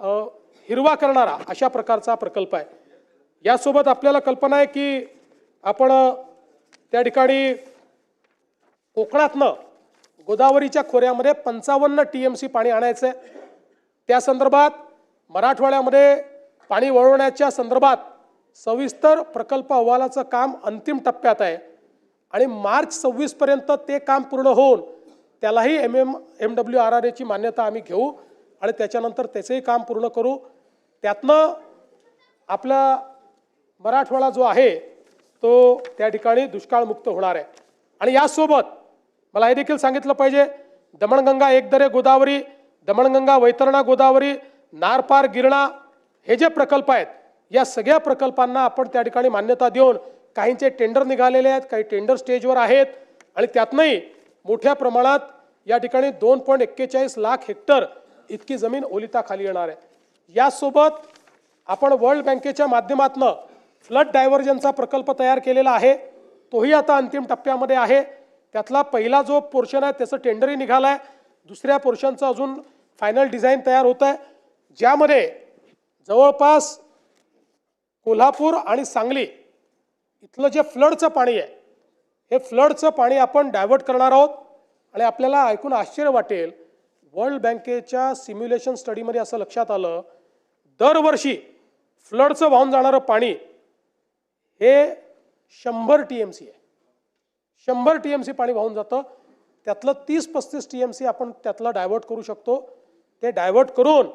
हिरवा करणारा अशा प्रकारचा प्रकल्प आहे। यासोबत आपल्याला कल्पना आहे की आपण त्या ठिकाणी कोकणातनं गोदावरीच्या खोऱ्यामध्ये 55 TMC पाणी आणायचं आहे। त्या संदर्भात मराठवाड्यामध्ये पाणी वळवण्याच्या संदर्भात सविस्तर प्रकल्प अहवालाचं काम अंतिम टप्प्यात आहे आणि मार्च 26 पर्यंत ते काम पूर्ण होऊन त्यालाही MWRRA ची मान्यता आम्ही घेऊ आणि त्याच्यानंतर त्याचेही काम पूर्ण करू। त्यातनं आपला मराठवाडा जो आहे तो त्या ठिकाणी दुष्काळमुक्त होणार आहे। आणि यासोबत मला हे देखील सांगितलं पाहिजे, दमणगंगा एकदरे गोदावरी, दमणगंगा वैतरणा गोदावरी, नारपार गिरणा हे जे प्रकल्प आहेत या सगळ्या प्रकल्पांना आपण त्या ठिकाणी मान्यता देऊन काहींचे टेंडर निघालेले आहेत, काही टेंडर स्टेजवर आहेत आणि त्यातनंही मोठ्या प्रमाणात या ठिकाणी 2.41 लाख हेक्टर इतकी जमीन ओलिताखाली येणार आहे। यासोबत आपण वर्ल्ड बँकेच्या माध्यमातून फ्लड डायव्हर्जनचा प्रकल्प तयार केलेला आहे, तोही आता अंतिम टप्प्यामध्ये आहे। त्यातला पहिला जो पोर्शन आहे त्याचं टेंडरही निघालं आहे, दुसऱ्या पोर्शनचं अजून फायनल डिझाईन तयार होत आहे, ज्यामध्ये जवळपास कोल्हापूर आणि सांगली इथलं जे फ्लडचं पाणी आहे हे फ्लडचं पाणी आपण डायव्हर्ट करणार आहोत। आणि आपल्याला ऐकून आश्चर्य वाटेल, वर्ल्ड बँकेच्या सिम्युलेशन स्टडीमध्ये असं लक्षात आलं दरवर्षी फ्लडचं वाहून जाणारं पाणी हे 100 TMC आहे। 100 TMC पाणी वाहून जातं, त्यातलं 30-35 TMC आपण त्यातलं डायव्हर्ट करू शकतो। ते डायव्हर्ट करून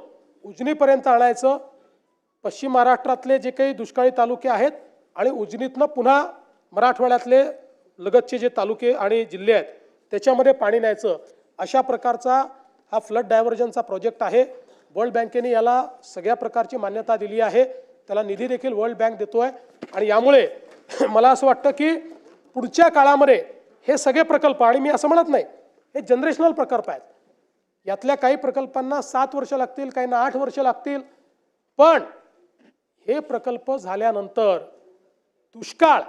उजनीपर्यंत आणायचं। पश्चिम महाराष्ट्रातले जे काही दुष्काळी तालुके आहेत आणि उजनीतनं पुन्हा मराठवाड्यातले लगतचे जे तालुके आणि जिल्हे आहेत त्याच्यामध्ये पाणी न्यायचं, अशा प्रकारचा हा फ्लड डायव्हर्जनचा प्रोजेक्ट आहे। वर्ल्ड बँकेने याला सगळ्या प्रकारची मान्यता दिली आहे, त्याला निधी देखील वर्ल्ड बँक देतोय आणि यामुळे मला असं वाटतं की पुढच्या काळामध्ये हे सगळे प्रकल्प, आणि मी असं म्हणत नाही हे जनरेशनल प्रकल्प आहेत, यातल्या काही प्रकल्पांना 7 वर्ष लागतील, काहींना 8 वर्ष लागतील, पण हे प्रकल्प झाल्यानंतर दुष्काळ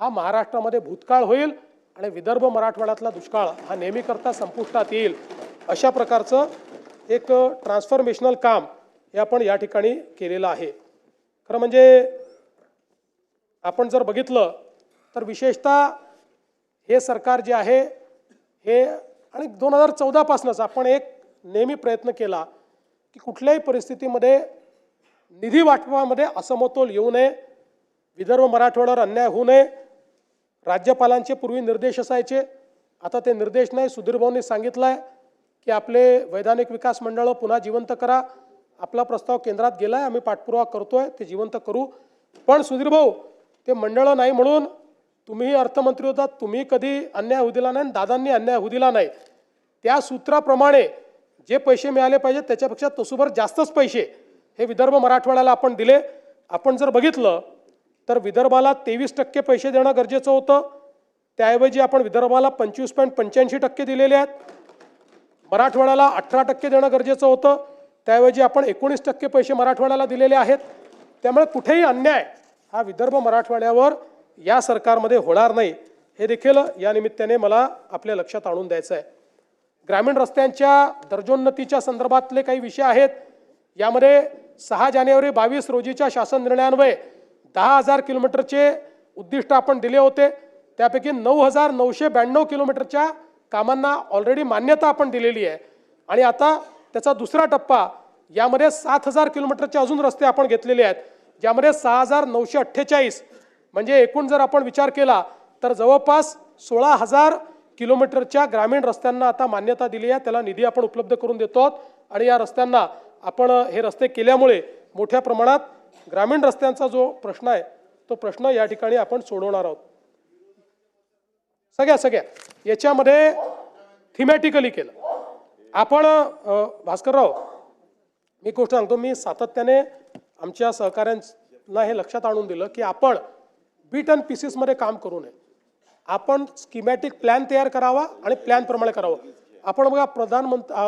हा महाराष्ट्रामध्ये भूतकाळ होईल आणि विदर्भ मराठवाड्यातला दुष्काळ हा नेहमीकरता संपुष्टात येईल। अशा प्रकारचं एक ट्रान्सफॉर्मेशनल काम हे आपण या ठिकाणी केलेलं आहे। खरं म्हणजे आपण जर बघितलं तर विशेषतः हे सरकार जे आहे हे आणि 2014 पासूनच आपण एक नेहमी प्रयत्न केला की कुठल्याही परिस्थितीमध्ये निधी वाटपामध्ये असमतोल येऊ नये, विदर्भ मराठवाड्यावर अन्याय होऊ नये। राज्यपालांचे पूर्वी निर्देश असायचे, आता ते निर्देश नाही। सुधीर भाऊंनी सांगितलं आहे की आपले वैधानिक विकास मंडळ पुन्हा जिवंत करा, आपला प्रस्ताव केंद्रात गेला आहे, आम्ही पाठपुरावा करतोय, ते जिवंत करू। पण सुधीर भाऊ ते मंडळ नाही म्हणून तुम्हीही अर्थमंत्री होतात, तुम्ही कधी अन्याय होऊ दिला नाही, दादांनी अन्याय होऊ दिला नाही। त्या सूत्राप्रमाणे जे पैसे मिळाले पाहिजे त्याच्यापेक्षा तसूभर जास्तच पैसे हे विदर्भ मराठवाड्याला आपण दिले। आपण जर बघितलं तर विदर्भाला 23% पैसे देणं गरजेचं होतं, त्याऐवजी आपण विदर्भाला 25.85% दिलेले आहेत। मराठवाड्याला 18% देणं गरजेचं होतं, त्याऐवजी आपण 19% पैसे मराठवाड्याला दिलेले आहेत। त्यामुळे कुठेही अन्याय हा विदर्भ मराठवाड्यावर या सरकारमध्ये होणार नाही, हे देखील या निमित्ताने मला आपल्या लक्षात आणून द्यायचं आहे। ग्रामीण रस्त्यांच्या दर्जोन्नतीच्या संदर्भातले काही विषय आहेत, यामध्ये 6 जानेवारी 22 रोजीच्या शासन निर्णयान्वये 10,000 किलोमीटरचे उद्दिष्ट आपण दिले होते, त्यापैकी 9,992 किलोमीटरच्या कामांना ऑलरेडी मान्यता आपण दिलेली आहे आणि आता त्याचा दुसरा टप्पा, यामध्ये 7,000 किलोमीटरचे अजून रस्ते आपण घेतलेले आहेत, ज्यामध्ये 6,948 म्हणजे एकूण जर आपण विचार केला तर जवळपास 16,000 किलोमीटरच्या ग्रामीण रस्त्यांना आता मान्यता दिली आहे, त्याला निधी आपण उपलब्ध करून देतो आहोत आणि या रस्त्यांना आपण हे रस्ते केल्यामुळे मोठ्या प्रमाणात ग्रामीण रस्त्यांचा जो प्रश्न आहे तो प्रश्न या ठिकाणी आपण सोडवणार आहोत। सगळ्या याच्यामध्ये थीमॅटिकली केलं आपण। भास्करराव मी गोष्ट सांगतो, मी सातत्याने आमच्या सहकाऱ्यांना हे लक्षात आणून दिलं की आपण बीट अँड पीसेसमध्ये काम करू नये, आपण स्कीमॅटिक प्लॅन तयार करावा आणि प्लॅनप्रमाणे करावं। आपण बघा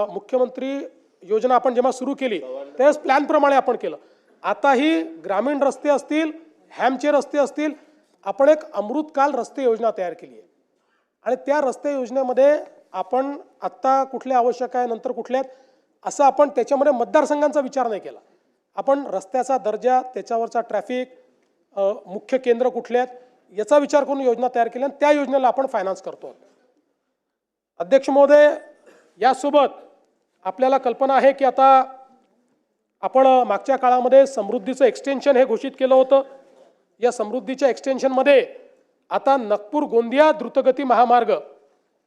मुख्यमंत्री योजना आपण जेव्हा सुरू केली त्यावेळेस प्लॅनप्रमाणे आपण केलं। आता ही ग्रामीण रस्ते असतील, हॅमचे रस्ते असतील, आपण एक अमृतकाल रस्ते योजना तयार केली आहे आणि त्या रस्ते योजनेमध्ये आपण आत्ता कुठले आवश्यक आहे, नंतर कुठले आहेत, असं आपण त्याच्यामध्ये मतदारसंघांचा विचार नाही केला. आपण रस्त्याचा दर्जा, त्याच्यावरचा ट्रॅफिक, मुख्य केंद्र कुठले आहेत याचा विचार करून योजना तयार केल्या आणि त्या योजनेला आपण फायनान्स करतो. अध्यक्ष महोदय, यासोबत आपल्याला कल्पना आहे की आता आपण मागच्या काळामध्ये समृद्धीचं एक्सटेन्शन हे घोषित केलं होतं. या समृद्धीच्या एक्सटेन्शनमध्ये आता नागपूर गोंदिया द्रुतगती महामार्ग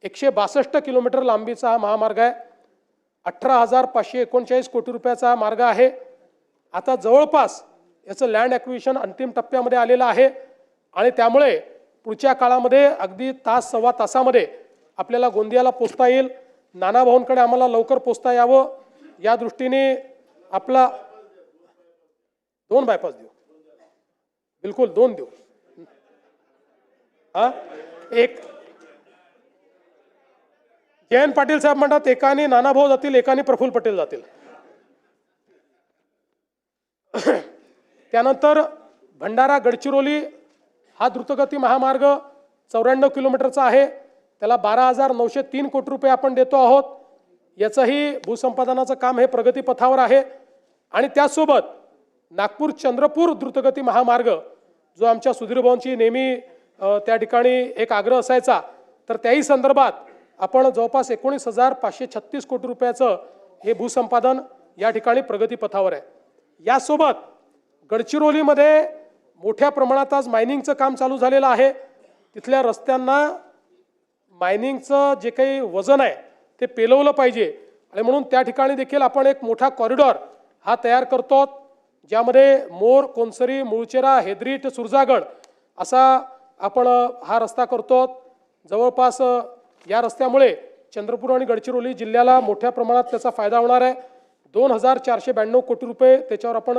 162 किलोमीटर लांबीचा हा महामार्ग आहे. 18,539 कोटी रुपयाचा हा मार्ग आहे. आता जवळपास याचं लँड ॲक्विजिशन अंतिम टप्प्यामध्ये आलेलं आहे आणि त्यामुळे पुढच्या काळामध्ये अगदी तास सव्वा तासामध्ये आपल्याला गोंदियाला पोचता येईल. नानाभाऊंकडे आम्हाला लवकर पोचता यावं या दृष्टीने आपला 2 बायपास देऊ, बिलकुल 2 देऊ. एक जयंत पाटील साहेब म्हणतात एकाने नानाभाऊ जातील, एकाने प्रफुल्ल पटेल जातील. त्यानंतर भंडारा गडचिरोली हा द्रुतगती महामार्ग 94 किलोमीटरचा आहे. त्याला 12,903 कोटी रुपये आपण देतो आहोत. याचंही भूसंपादनाचं काम हे प्रगतीपथावर आहे. आणि त्यासोबत नागपूर चंद्रपूर द्रुतगती महामार्ग जो आमच्या सुधीर भाऊंची नेहमी त्या ठिकाणी एक आग्रह असायचा, तर त्याही संदर्भात आपण जवळपास 19,536 कोटी रुपयाचं हे भूसंपादन या ठिकाणी प्रगतीपथावर आहे. यासोबत गडचिरोलीमध्ये मोठ्या प्रमाणात आज मायनिंगचं काम चालू झालेलं आहे. तिथल्या रस्त्यांना मायनिंगचं जे काही वजन आहे ते पेलवलं पाहिजे आणि म्हणून त्या ठिकाणी देखील आपण एक मोठा कॉरिडॉर हा तयार करतो, ज्यामध्ये मोर, कोनसरी, मुळचेरा, हेदरीट, सुरजागड असा आपण हा रस्ता करतो. जवळपास या रस्त्यामुळे चंद्रपूर आणि गडचिरोली जिल्ह्याला मोठ्या प्रमाणात त्याचा फायदा होणार आहे. 2,492 कोटी रुपये त्याच्यावर आपण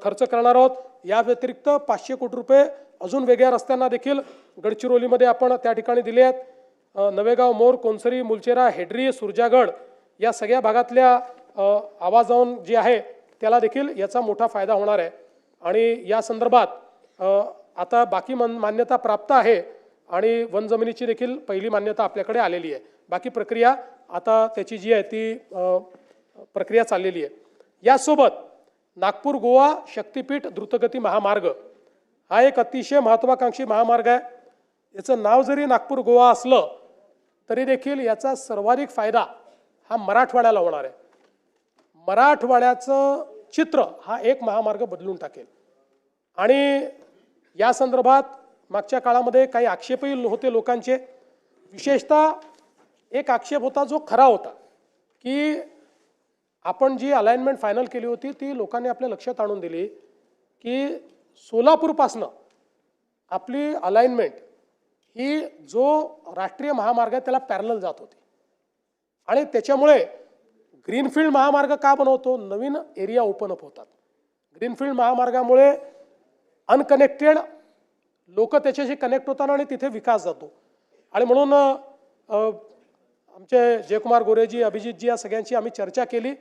खर्च करणार आहोत. या व्यतिरिक्त 500 कोटी रुपये अजून वेगळ्या रस्त्यांना देखील गडचिरोलीमध्ये आपण त्या ठिकाणी दिले आहेत. नवेगाव, मोर, कोनसरी, मुलचेरा, हेडरी, सुरजागड या सगळ्या भागातल्या आवाजाऊन जे आहे त्याला देखील याचा मोठा फायदा होणार आहे. आणि या संदर्भात आता बाकी मान्यता प्राप्त आहे आणि वन जमिनीची देखील पहिली मान्यता आपल्याकडे आलेली आहे. बाकी प्रक्रिया आता त्याची जी आहे ती प्रक्रिया चाललेली आहे. यासोबत नागपूर गोवा शक्तिपीठ द्रुतगती महामार्ग हा एक अतिशय महत्त्वाकांक्षी महामार्ग आहे. याचं नाव जरी नागपूर गोवा असलं तरी देखील याचा सर्वाधिक फायदा हा मराठवाड्याला होणार आहे. मराठवाड्याचं चित्र हा एक महामार्ग बदलून टाकेल. आणि या संदर्भात मागच्या काळामध्ये काही आक्षेपही होते लोकांचे. विशेषतः एक आक्षेप होता जो खरा होता की आपण जी अलाइनमेंट फायनल केली होती ती लोकांनी आपल्या लक्षात आणून दिली की सोलापूरपासनं आपली अलाइनमेंट ही जो राष्ट्रीय महामार्ग आहे त्याला पॅरलल जात होती. आणि त्याच्यामुळे ग्रीनफील्ड महामार्ग का बनवतो, नवीन एरिया ओपन अप होतात. ग्रीनफील्ड महामार्गामुळे अनकनेक्टेड लोक त्याच्याशी कनेक्ट होतात आणि तिथे विकास जातो. आणि म्हणून आमचे जयकुमार गोरेजी, अभिजितजी या सगळ्यांची आम्ही चर्चा केली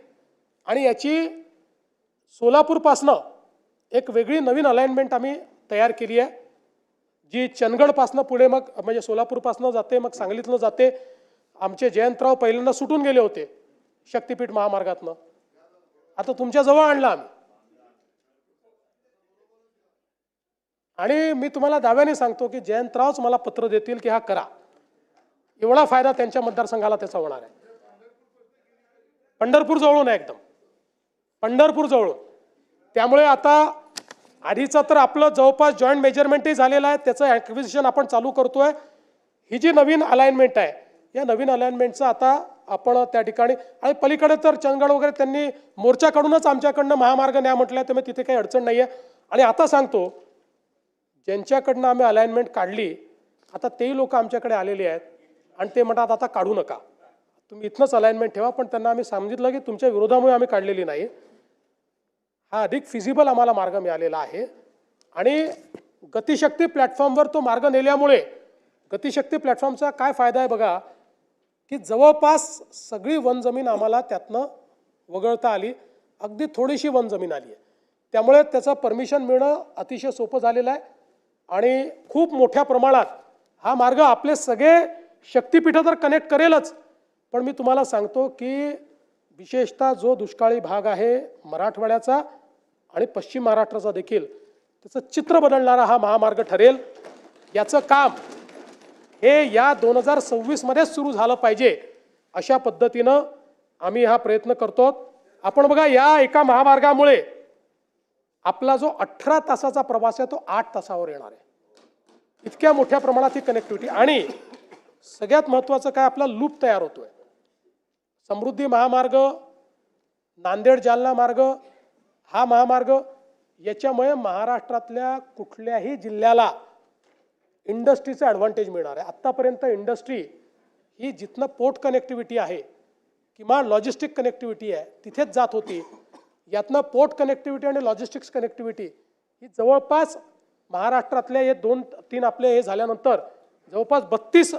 आणि याची सोलापूरपासनं एक वेगळी नवीन अलाइनमेंट आम्ही तयार केली आहे, जी चंदगडपासनं पुढे मग म्हणजे सोलापूरपासनं जाते, मग सांगलीतनं जाते. आमचे जयंतराव पहिल्यांदा सुटून गेले होते शक्तिपीठ महामार्गातनं, आता तुमच्या जवळ आणलं आम्ही. आणि मी तुम्हाला दाव्याने सांगतो की जयंतरावच मला पत्र देतील की हा करा. एवढा फायदा त्यांच्या मतदारसंघाला त्याचा होणार आहे. पंढरपूर जवळून आहे, एकदम पंढरपूर जवळून. त्यामुळे आता आधीचं तर आपलं जवळपास जॉईंट मेजरमेंटही झालेलं आहे, त्याचं ॲक्विजिशन आपण चालू करतोय. ही जी नवीन अलाइनमेंट आहे या नवीन अलाइनमेंटचं आता आपण त्या ठिकाणी आणि पलीकडे तर चंदगड वगैरे त्यांनी मोर्चा काढूनच आमच्याकडनं महामार्ग न्या म्हटलं, त्यामुळे तिथे काही अडचण नाही आहे. आणि आता सांगतो, ज्यांच्याकडनं आम्ही अलाइनमेंट काढली आता तेही लोक आमच्याकडे आलेले आहेत आणि ते म्हणतात आता काढू नका, तुम्ही इथनंच अलाइनमेंट ठेवा. पण त्यांना आम्ही सांगितलं की तुमच्या विरोधामुळे आम्ही काढलेली नाही, हा अधिक फिजिबल आम्हाला मार्ग मिळालेला आहे. आणि गतिशक्ती प्लॅटफॉर्मवर तो मार्ग नेल्यामुळे गतिशक्ती प्लॅटफॉर्मचा काय फायदा आहे बघा, की जवळपास सगळी वन जमीन आम्हाला त्यातनं वगळता आली, अगदी थोडीशी वन जमीन आली आहे. त्यामुळे त्याचं परमिशन मिळणं अतिशय सोपं झालेलं आहे. आणि खूप मोठ्या प्रमाणात हा मार्ग आपले सगळे शक्तिपीठं तर कनेक्ट करेलच, पण मी तुम्हाला सांगतो की विशेषतः जो दुष्काळी भाग आहे मराठवाड्याचा आणि पश्चिम महाराष्ट्राचा देखील त्याचं चित्र बदलणारा हा महामार्ग ठरेल। याचं काम हे या 2026 मध्येच सुरू झालं पाहिजे अशा पद्धतीनं आम्ही हा प्रयत्न करतो। आपण बघा, या एका महामार्गामुळे आपला जो 18 तासाचा प्रवास आहे तो 8 तासावर येणार आहे। इतक्या मोठ्या प्रमाणात ही कनेक्टिव्हिटी, आणि सगळ्यात महत्त्वाचं काय, आपला लूप तयार होतोय। समृद्धी महामार्ग, नांदेड जालना मार्ग, हा महामार्ग, याच्यामुळे महाराष्ट्रातल्या कुठल्याही जिल्ह्याला इंडस्ट्रीचं ॲडव्हान्टेज मिळणार आहे। आत्तापर्यंत इंडस्ट्री ही जिथनं पोर्ट कनेक्टिव्हिटी आहे किंवा लॉजिस्टिक कनेक्टिव्हिटी आहे तिथेच जात होती। यातनं पोर्ट कनेक्टिव्हिटी आणि लॉजिस्टिक्स कनेक्टिव्हिटी ही जवळपास महाराष्ट्रातल्या हे 2-3 आपले हे झाल्यानंतर जवळपास 32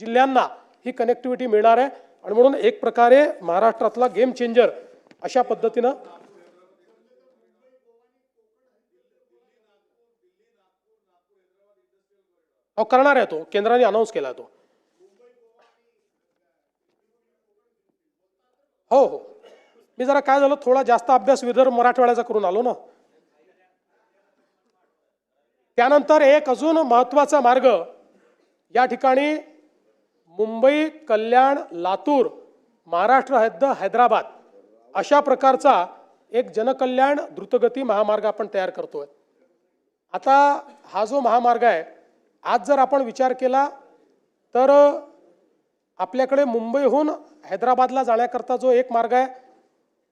जिल्ह्यांना ही कनेक्टिव्हिटी मिळणार आहे। आणि म्हणून एक प्रकारे महाराष्ट्रातला गेम चेंजर अशा पद्धतीनं करणार आहे। तो केंद्राने अनाऊन्स केला तो। हो हो, मी जरा काय झालं, थोडा जास्त अभ्यास विदर्भ मराठवाड्याचा करून आलो ना। त्यानंतर एक अजून महत्त्वाचा मार्ग या ठिकाणी मुंबई कल्याण लातूर महाराष्ट्र हद्द हैदराबाद अशा प्रकारचा एक जनकल्याण द्रुतगती महामार्ग आपण तयार करतोय। आता हा जो महामार्ग आहे, आज जर आपण विचार केला तर आपल्याकडे मुंबईहून हैदराबादला जाण्याकरता जो एक मार्ग आहे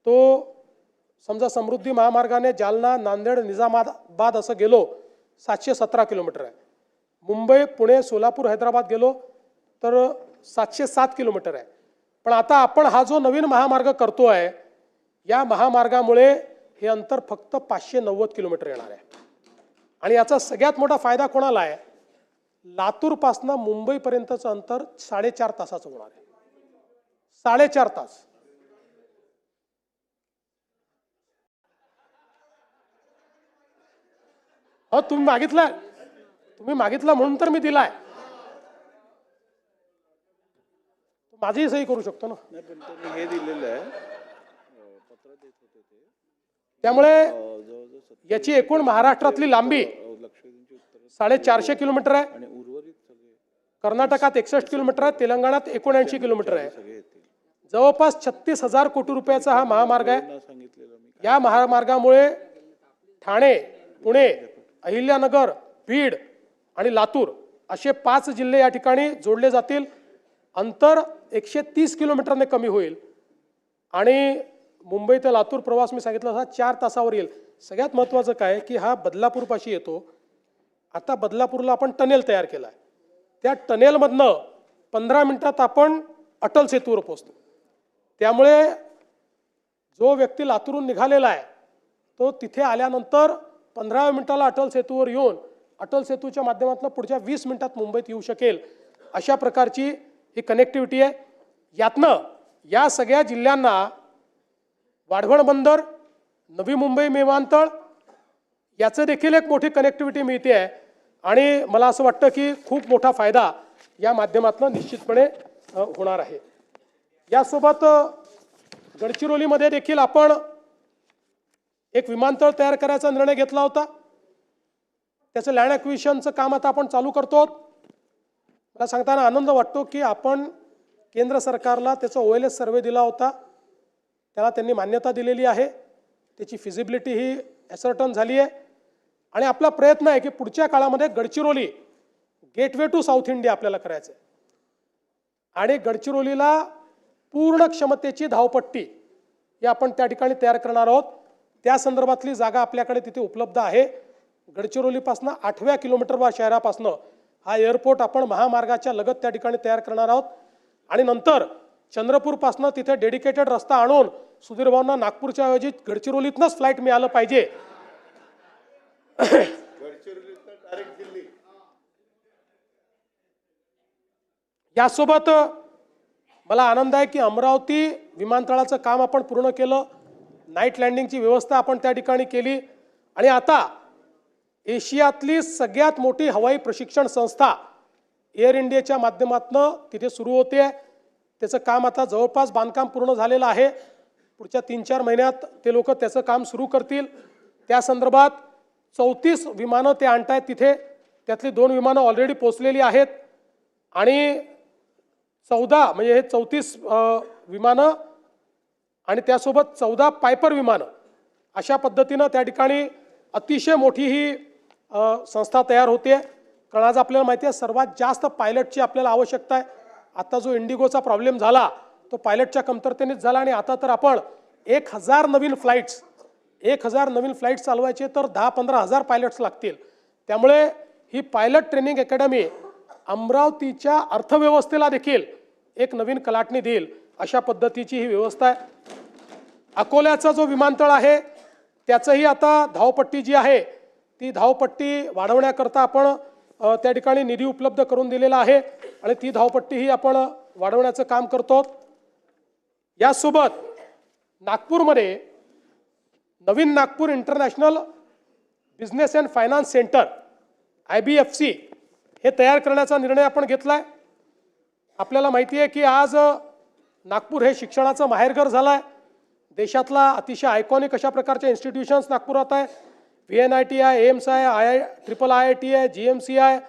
तो समजा समृद्धी महामार्गाने जालना नांदेड निजामाबाद असं गेलो 717 किलोमीटर आहे। मुंबई पुणे सोलापूर हैदराबाद गेलो तर 707 किलोमीटर आहे। पण आता आपण हा जो नवीन महामार्ग करतोय, या महामार्गामुळे हे अंतर फक्त 590 किलोमीटर येणार आहे। आणि याचा सगळ्यात मोठा फायदा कोणाला आहे, लातूरपासून मुंबईपर्यंतचं अंतर 4.5 तासाचं होणार आहे। 4.5 तास। हो, तुम्ही मागितला म्हणून तर मी दिलाय। माझीही सही करू शकतो ना। हे दिलेलं आहे पत्र देत होते ते, त्यामुळे याची एकूण महाराष्ट्रातली लांबी 450 किलोमीटर आहे आणि उर्वरित सगळे कर्नाटकात 61 किलोमीटर आहे, तेलंगणात 79 किलोमीटर आहे। जवळपास 36,000 कोटी रुपयाचा हा महामार्ग आहे। या महामार्गामुळे ठाणे, पुणे, अहिल्यानगर, बीड आणि लातूर असे 5 जिल्हे या ठिकाणी जोडले जातील। अंतर 130 किलोमीटरने कमी होईल आणि मुंबई ते लातूर प्रवास मी सांगितलं हा 4 तासावर येईल। सगळ्यात महत्त्वाचं काय की हा बदलापूरपाशी येतो। आता बदलापूरला आपण टनेल तयार केला आहे, त्या टनेलमधनं 15 मिनिटात आपण अटल सेतूवर पोहोचतो। त्यामुळे जो व्यक्ती लातूरून निघालेला आहे तो तिथे आल्यानंतर 15 मिनिटाला अटल सेतूवर येऊन अटल सेतूच्या माध्यमातून पुढच्या 20 मिनिटात मुंबईत येऊ शकेल। अशा प्रकारची ही कनेक्टिव्हिटी आहे। यातनं या सगळ्या जिल्ह्यांना वाढवण बंदर, नवी मुंबई विमानतळ याचं देखील एक मोठी कनेक्टिव्हिटी मिळते आहे। आणि मला असं वाटतं की खूप मोठा फायदा या माध्यमातून निश्चितपणे होणार आहे। यासोबत गडचिरोलीमध्ये देखील आपण एक विमानतळ तयार करायचा निर्णय घेतला होता। त्याचं लँड ॲक्विजिशनचं काम आता आपण चालू करतो। मला सांगताना आनंद वाटतो की आपण केंद्र सरकारला त्याचा OLS सर्वे दिला होता, त्याला त्यांनी मान्यता दिलेली आहे। त्याची फिजिबिलिटी ही ॲसर्टन झाली आहे आणि आपला प्रयत्न आहे की पुढच्या काळामध्ये Gadchiroli gateway to South India आपल्याला करायचं आहे आणि गडचिरोलीला पूर्ण क्षमतेची धावपट्टी ही आपण त्या ठिकाणी तयार करणार आहोत। त्या संदर्भातली जागा आपल्याकडे तिथे उपलब्ध आहे। गडचिरोलीपासून 8व्या किलोमीटरवर शहरापासून हा एअरपोर्ट आपण महामार्गाच्या लगत त्या ठिकाणी तयार करणार आहोत आणि नंतर चंद्रपूरपासून तिथे डेडिकेटेड रस्ता आणून सुधीर भाऊंना नागपूरच्या ऐवजी गडचिरोलीतनंच फ्लाईट मिळालं पाहिजे। यासोबत मला आनंद आहे की अमरावती विमानतळाचं काम आपण पूर्ण केलं, नाईट लँडिंगची व्यवस्था आपण त्या ठिकाणी केली आणि आता एशियातली सगळ्यात मोठी हवाई प्रशिक्षण संस्था एअर इंडियाच्या माध्यमातून तिथे सुरू होते। त्याचं काम आता जवळपास बांधकाम पूर्ण झालेलं आहे। पुढच्या 3-4 महिन्यात ते लोक त्याचं काम सुरू करतील. त्या संदर्भात 34 विमानं ते आणतायत तिथे, त्यातली 2 विमानं ऑलरेडी पोचलेली आहेत आणि 14 म्हणजे हे 34 विमानं आणि त्यासोबत 14 पायपर विमानं अशा पद्धतीनं त्या ठिकाणी अतिशय मोठी ही संस्था तयार होते. कारण आज आपल्याला माहिती आहे सर्वात जास्त पायलटची आपल्याला आवश्यकता आहे. आता जो इंडिगोचा प्रॉब्लेम झाला तो पायलटच्या कमतरतेनेच झाला आणि आता तर आपण 1000 नवीन फ्लाईट्स चालवायचे तर 10-15 हजार पायलट्स लागतील. त्यामुळे ही पायलट ट्रेनिंग अकॅडमी अमरावतीच्या अर्थव्यवस्थेला देखील एक नवीन कलाटणी देईल अशा पद्धतीची ही व्यवस्था आहे. अकोल्याचा जो विमानतळ आहे त्याचंही आता धावपट्टी जी आहे ती धावपट्टी वाढवण्याकरता आपण त्या ठिकाणी निधी उपलब्ध करून दिलेला आहे आणि ती धावपट्टीही आपण वाढवण्याचं काम करतो. यासोबत नागपूरमध्ये नवीन Nagpur international business and finance centre IBFC हे तयार करण्याचा निर्णय आपण घेतला आहे. आपल्याला माहिती आहे की आज नागपूर हे शिक्षणाचं माहेरघर झालं आहे. देशातला अतिशय आयकॉनिक अशा प्रकारच्या इन्स्टिट्यूशन्स नागपुरात आहे. VNIT आहे, एम्स आहे, IIIT आहे, GMC आहे,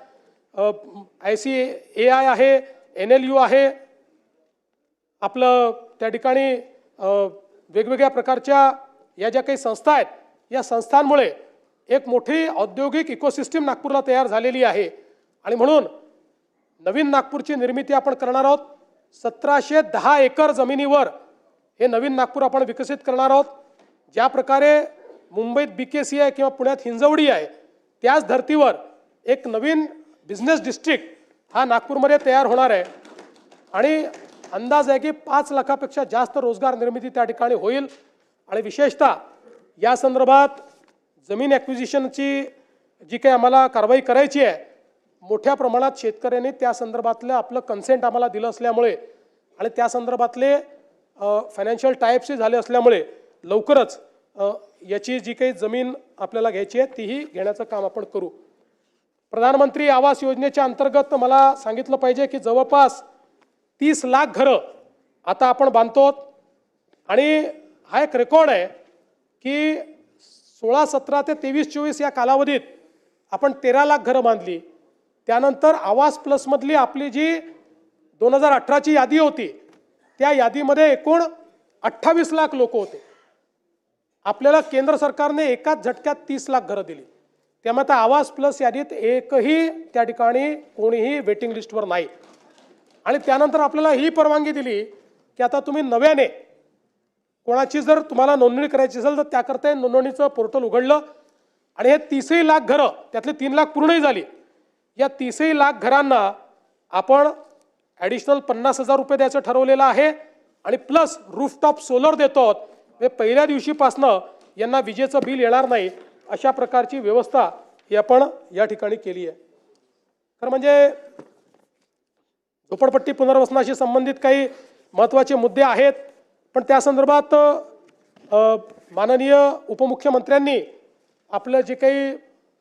ICAI आहे, NLU आहे. आपलं त्या ठिकाणी वेगवेगळ्या प्रकारच्या या ज्या काही संस्था आहेत या संस्थांमुळे एक मोठी औद्योगिक इकोसिस्टीम नागपूरला तयार झालेली आहे आणि म्हणून नवीन नागपूरची निर्मिती आपण करणार आहोत. 1710 एकर जमिनीवर हे नवीन नागपूर आपण विकसित करणार आहोत. ज्या प्रकारे मुंबईत BKC आहे किंवा पुण्यात हिंजवडी आहे त्याच धर्तीवर एक नवीन बिझनेस डिस्ट्रिक्ट हा नागपूरमध्ये तयार होणार आहे आणि अंदाज आहे की 5 लाखापेक्षा जास्त रोजगार निर्मिती त्या ठिकाणी होईल. आणि विशेषतः या संदर्भात जमीन ॲक्विजिशनची जी काही आम्हाला कारवाई करायची आहे मोठ्या प्रमाणात शेतकऱ्यांनी त्या संदर्भातलं आपलं कन्सेंट आम्हाला दिलं असल्यामुळे आणि त्या संदर्भातले फायनान्शियल टाईप्सही झाले असल्यामुळे लवकरच याची जी काही जमीन आपल्याला घ्यायची आहे तीही घेण्याचं काम आपण करू. प्रधानमंत्री आवास योजनेच्या अंतर्गत मला सांगितलं पाहिजे की जवळपास 30 लाख घरं आता आपण बांधतो आणि हा एक रेकॉर्ड आहे की 16-17 ते 23-24 या कालावधीत आपण 13 लाख घरं बांधली. त्यानंतर आवास प्लसमधली आपली जी 2018ची यादी होती त्या यादीमध्ये एकूण 28 लाख लोक होते. आपल्याला केंद्र सरकारने एकाच झटक्यात 30 लाख घरं दिली. त्यामुळे आता आवास प्लस यादीत एकही त्या ठिकाणी कोणीही वेटिंग लिस्टवर नाही. आणि त्यानंतर आपल्याला ही परवानगी दिली की आता तुम्ही नव्याने कोणाची जर तुम्हाला नोंदणी करायची असेल तर त्याकरता नोंदणीचं पोर्टल उघडलं आणि हे 30 लाख घरं त्यातले 3 लाख पूर्णही झाली. या 30 लाख घरांना आपण ॲडिशनल 50,000 रुपये द्यायचं ठरवलेलं आहे आणि प्लस रूफटॉप सोलर देतो. पहिल्या दिवशीपासनं यांना विजेचं बिल येणार नाही अशा प्रकारची व्यवस्था ही आपण या ठिकाणी केली आहे. खरं म्हणजे झोपडपट्टी पुनर्वसनाशी संबंधित काही महत्त्वाचे मुद्दे आहेत पण त्या संदर्भात माननीय उपमुख्यमंत्र्यांनी आपलं जे काही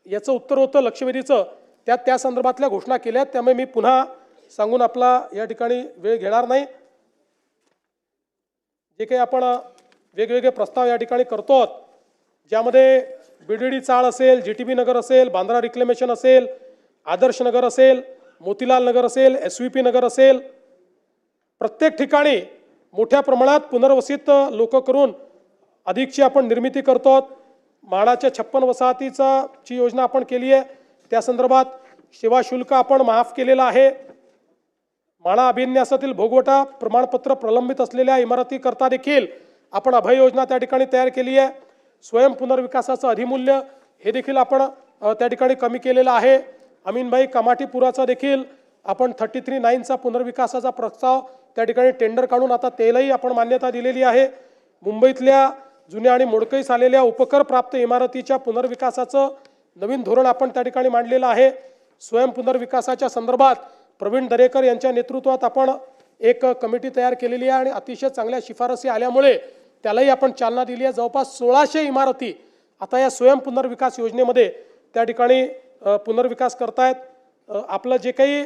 याचं उत्तर होतं लक्षवेधीचं त्यात त्या संदर्भातल्या घोषणा केल्या आहेत. त्यामुळे मी पुन्हा सांगून आपला या ठिकाणी वेळ घेणार नाही. जे काही आपण वेगवेगळे प्रस्ताव या ठिकाणी करतो ज्यामध्ये BDD चाळ असेल, GTB नगर असेल, बांद्रा रिक्लेमेशन असेल, आदर्श नगर असेल, मोतीलाल नगर असेल, SVP नगर असेल, प्रत्येक ठिकाणी मोठ्या प्रमाणात पुनर्वसित लोक करून अधिकची आपण निर्मिती करतो. म्हाडाच्या 56 वसाहतीची योजना आपण केली आहे. त्या संदर्भात सेवा शुल्क आपण माफ केलेलं आहे. म्हाडा अभिन्यासातील भोगवटा प्रमाणपत्र प्रलंबित असलेल्या इमारतीकरता देखील आपण अभय योजना त्या ठिकाणी तयार केली आहे. स्वयं पुनर्विकासाचं अधिमूल्य हे देखील आपण त्या ठिकाणी कमी केलेलं आहे. अमीनभाई कमाटीपुराचा देखील आपण 33/9चा पुनर्विकासाचा प्रस्ताव त्या ठिकाणी टेंडर काढून आता त्यालाही आपण मान्यता दिलेली आहे. मुंबईतल्या जुन्या आणि मोडकळीस आलेल्या उपकर प्राप्त इमारतीच्या पुनर्विकासाचं नवीन धोरण आपण त्या ठिकाणी मांडलेलं आहे. स्वयं पुनर्विकासाच्या संदर्भात प्रवीण दरेकर यांच्या नेतृत्वात आपण एक कमिटी तयार केलेली आहे आणि अतिशय चांगल्या शिफारसी आल्यामुळे त्यालाही आपण चालना दिली आहे. जवळपास 1600 इमारती आता या स्वयं पुनर्विकास योजनेमध्ये त्या ठिकाणी पुनर्विकास करतायत. आपलं जे काही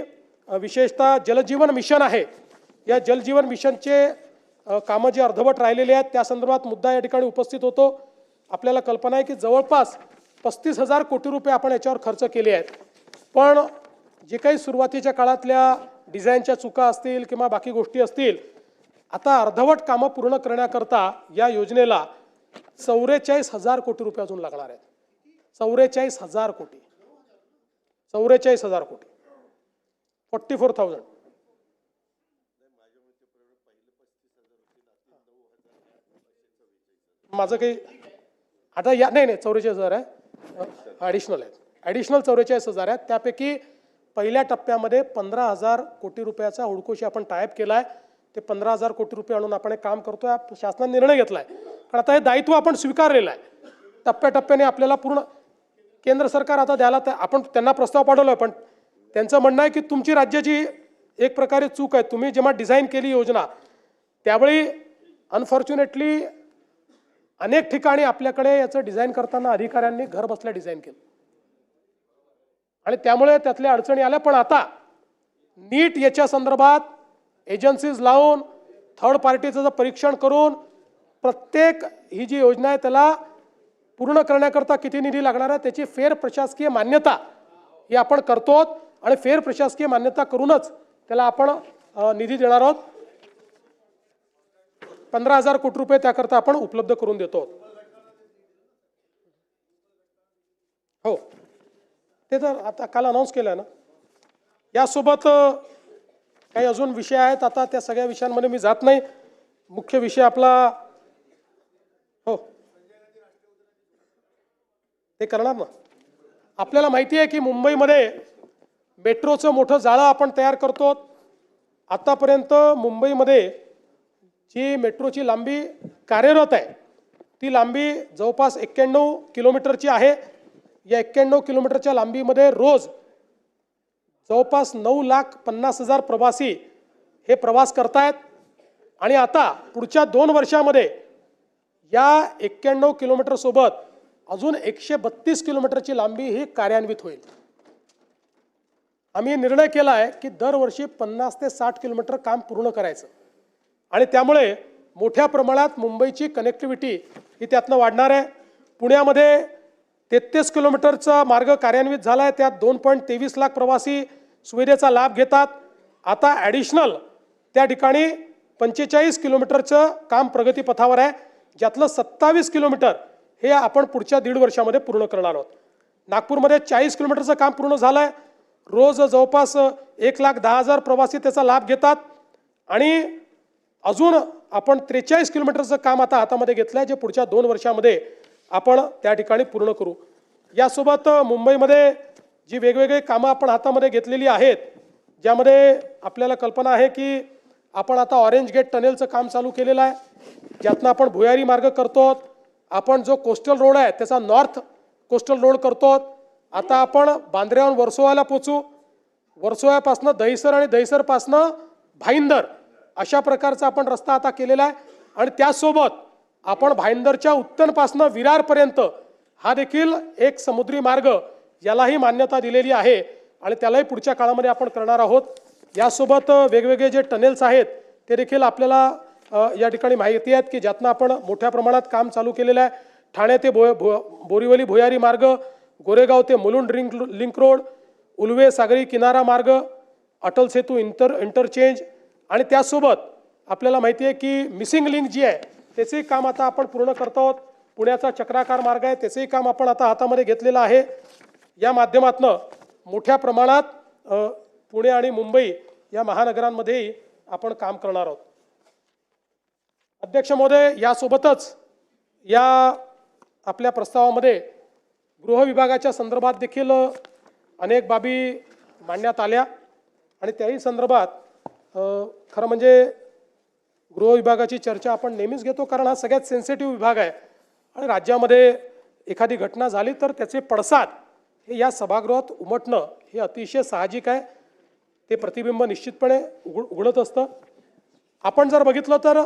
विशेषतः जलजीवन मिशन आहे या जलजीवन मिशनचे कामं जी अर्धवट राहिलेली आहेत त्या संदर्भात मुद्दा या ठिकाणी उपस्थित होतो. आपल्याला कल्पना आहे की जवळपास 35,000 कोटी रुपये आपण याच्यावर खर्च केले आहेत. पण जे काही सुरुवातीच्या काळातल्या डिझाईनच्या चुका असतील किंवा बाकी गोष्टी असतील, आता अर्धवट कामं पूर्ण करण्याकरता या योजनेला 44,000 कोटी रुपये अजून लागणार आहेत. 44,000 कोटी, 44,000 कोटी, 44,000. माझं काही आता या नाही 44,000 आहे, ॲडिशनल आहे, ॲडिशनल 44,000 आहेत. त्यापैकी पहिल्या टप्प्यामध्ये 15,000 कोटी रुपयाचा हुडकोशी आपण टायप केला आहे. ते 15,000 कोटी रुपये आणून आपण एक काम करतोय. शासनाने निर्णय घेतला आहे, कारण आता हे दायित्व आपण स्वीकारलेलं आहे. टप्प्याटप्प्याने आपल्याला पूर्ण केंद्र सरकार आता द्यायला आपण त्यांना प्रस्ताव पाठवला आहे. पण त्यांचं म्हणणं आहे की तुमची राज्याची एक प्रकारे चूक आहे. तुम्ही जेव्हा डिझाईन केली योजना त्यावेळी अनफॉर्च्युनेटली अनेक ठिकाणी आपल्याकडे याचं डिझाईन करताना अधिकाऱ्यांनी घर बसल्या डिझाईन केलं आणि त्यामुळे त्यातल्या अडचणी आल्या. पण आता नीट याच्या संदर्भात एजन्सीज लावून थर्ड पार्टीचं परीक्षण करून प्रत्येक ही जी योजना आहे त्याला पूर्ण करण्याकरता किती निधी लागणार आहे त्याची फेर प्रशासकीय मान्यता ही आपण करतो आणि फेर प्रशासकीय मान्यता करूनच त्याला आपण निधी देणार आहोत. 15,000 कोटी रुपये त्याकरता आपण उपलब्ध करून देतो. हो, ते तर आता काल अनाऊन्स केलं ना. यासोबत काही अजून विषय आहेत. आता त्या सगळ्या विषयांमध्ये मी जात नाही. मुख्य विषय आपला हो ते करणार ना. आपल्याला माहिती आहे की मुंबईमध्ये मेट्रोचं मोठं जाळं आपण तयार करतो. आतापर्यंत मुंबईमध्ये जी मेट्रोची लांबी कार्यरत आहे ती लांबी जवळपास 91 किलोमीटरची आहे. या 91 किलोमीटरच्या लांबीमध्ये रोज जवळपास 9,50,000 प्रवासी हे प्रवास करतायत. आणि आता पुढच्या 2 वर्षामध्ये या 91 किलोमीटरसोबत अजून 132 किलोमीटरची लांबी ही कार्यान्वित होईल. आम्ही निर्णय केला आहे की दरवर्षी 50 ते 60 किलोमीटर काम पूर्ण करायचं आणि त्यामुळे मोठ्या प्रमाणात मुंबईची कनेक्टिव्हिटी ही त्यातनं वाढणार आहे. पुण्यामध्ये 33 किलोमीटरचा मार्ग कार्यान्वित झाला आहे. त्यात 2.23 लाख प्रवासी सुविधेचा लाभ घेतात. आता ॲडिशनल त्या ठिकाणी 45 किलोमीटरचं काम प्रगतीपथावर आहे, ज्यातलं 27 किलोमीटर हे आपण पुढच्या 1.5 वर्षामध्ये पूर्ण करणार आहोत. नागपूरमध्ये 40 किलोमीटरचं काम पूर्ण झालं आहे. रोज जवळपास 1,10,000 प्रवासी त्याचा लाभ घेतात आणि अजून आपण 43 किलोमीटरचं काम आता हातामध्ये घेतलं आहे, जे पुढच्या 2 वर्षामध्ये आपण त्या ठिकाणी पूर्ण करू. यासोबत मुंबईमध्ये जी वेगवेगळी कामं आपण हातामध्ये घेतलेली आहेत, ज्यामध्ये आपल्याला कल्पना आहे की आपण आता ऑरेंज गेट टनेलचं काम चालू केलेलं आहे, ज्यातनं आपण भुयारी मार्ग करतो. आपण जो कोस्टल रोड आहे त्याचा नॉर्थ कोस्टल रोड करतो. आता आपण बांद्र्याहून वर्सोवाला पोचू. वर्सोव्यापासनं दहिसर आणि दहिसरपासनं भाईंदर अशा प्रकारचा आपण रस्ता आता केलेला आहे. आणि त्यासोबत आपण भाईंदरच्या उत्तरपासनं विरारपर्यंत हा देखील एक समुद्री मार्ग यालाही मान्यता दिलेली आहे आणि त्यालाही पुढच्या काळामध्ये आपण करणार आहोत. यासोबत वेगवेगळे जे टनेल्स आहेत ते देखील आपल्याला या ठिकाणी माहिती आहेत की ज्यातनं आपण मोठ्या प्रमाणात काम चालू केलेलं आहे. ठाणे ते बोरिवली भुयारी मार्ग, गोरेगाव ते मुलुंड लिंक रोड, उल्वे सागरी किनारा मार्ग, अटल सेतू इंटरचेंज आणि त्यासोबत आपल्याला माहिती आहे की मिसिंग लिंक जी आहे त्याचंही काम आता आपण पूर्ण करतो आहोत. पुण्याचा चक्राकार मार्ग आहे त्याचंही काम आपण आता हातामध्ये घेतलेलं आहे. या माध्यमातून मोठ्या प्रमाणात पुणे आणि मुंबई या महानगरांमध्येही आपण काम करणार आहोत. अध्यक्ष महोदय, यासोबतच या आपल्या प्रस्तावामध्ये गृह विभागाच्या संदर्भात देखील अनेक बाबी मांडण्यात आल्या आणि त्याही संदर्भात खरं म्हणजे गृह विभागाची चर्चा आपण नेहमीच घेतो, कारण हा सगळ्यात सेन्सिटिव्ह विभाग आहे आणि राज्यामध्ये एखादी घटना झाली तर त्याचे पडसाद हे या सभागृहात उमटणं हे अतिशय साहजिक आहे. ते प्रतिबिंब निश्चितपणे उघडत असतं. आपण जर बघितलं तर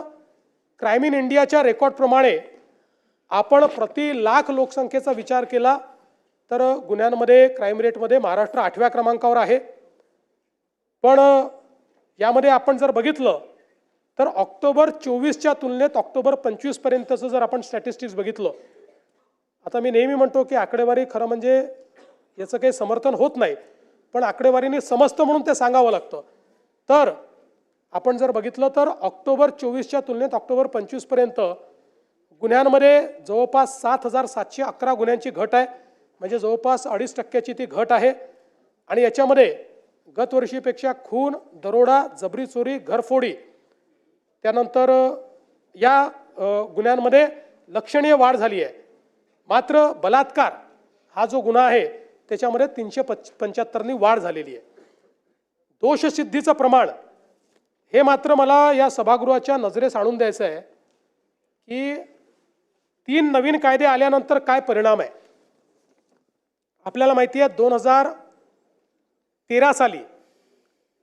क्राईम इन इंडियाच्या रेकॉर्डप्रमाणे आपण प्रति लाख लोकसंख्येचा विचार केला तर गुन्ह्यांमध्ये क्राईम रेटमध्ये महाराष्ट्र 8व्या क्रमांकावर आहे. पण यामध्ये आपण जर बघितलं तर ऑक्टोबर 24च्या तुलनेत ऑक्टोबर 25 पर्यंतचं जर आपण स्टॅटिस्टिक्स बघितलं, आता मी नेहमी म्हणतो की आकडेवारी खरं म्हणजे याचं काही समर्थन होत नाही, पण आकडेवारीने समजतं म्हणून ते सांगावं लागतं. तर आपण जर बघितलं तर ऑक्टोबर 24च्या तुलनेत ऑक्टोबर 25 पर्यंत गुन्ह्यांमध्ये जवळपास 7,711 गुन्ह्यांची घट आहे, म्हणजे जवळपास 2.5% ती घट आहे. आणि याच्यामध्ये गत वर्षीपेक्षा खून, दरोडा, जबरी चोरी, घरफोडी, त्यानंतर या गुन्ह्यांमध्ये लक्षणीय वाढ झाली आहे. मात्र बलात्कार हा जो गुन्हा आहे त्याच्यामध्ये 375नी वाढ झालेली आहे. दोषसिद्धीचं प्रमाण हे मात्र मला या सभागृहाच्या नजरेस आणून द्यायचं आहे की 3 नवीन कायदे आल्यानंतर काय परिणाम आहे. आपल्याला माहिती आहे 2013 साली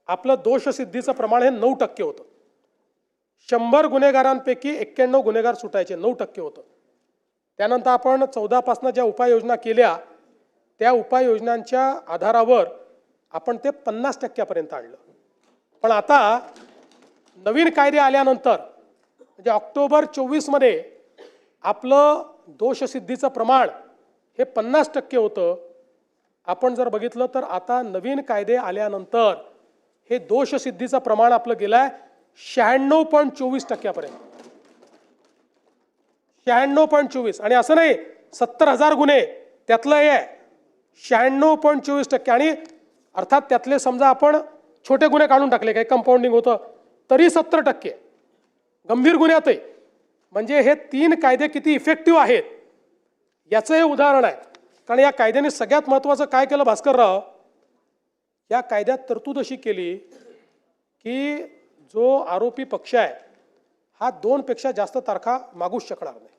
आपलं दोषसिद्धीचं प्रमाण हे 9% होतं. 100 गुन्हेगारांपैकी 91 गुन्हेगार सुटायचे, 9% होतं. त्यानंतर आपण 14 पासून ज्या उपाययोजना केल्या त्या उपाययोजनांच्या आधारावर आपण ते 50% पर्यंत आणलं. पण आता नवीन कायदे आल्यानंतर म्हणजे ऑक्टोबर 24 मध्ये आपलं दोषसिद्धीचं प्रमाण हे 50% होतं. आपण जर बघितलं तर आता नवीन कायदे आल्यानंतर हे दोषसिद्धीचं प्रमाण आपलं गेलंय 96.24% पर्यंत. 96.24. आणि असं नाही 70,000 गुन्हे त्यातलं हे आहे 96.24%. आणि अर्थात त्यातले समजा आपण छोटे गुन्हे काढून टाकले, काही कंपाऊंडिंग होतं तरी 70%. गंभीर गुन्ह्यातही. म्हणजे हे 3 कायदे किती इफेक्टिव्ह आहेत याचं हे उदाहरण आहे. कारण या कायद्याने सगळ्यात महत्त्वाचं काय केलं भास्करराव, या कायद्यात तरतूद अशी केली की जो आरोपी पक्ष आहे हा 2 पेक्षा जास्त तारखा मागूच शकणार नाही,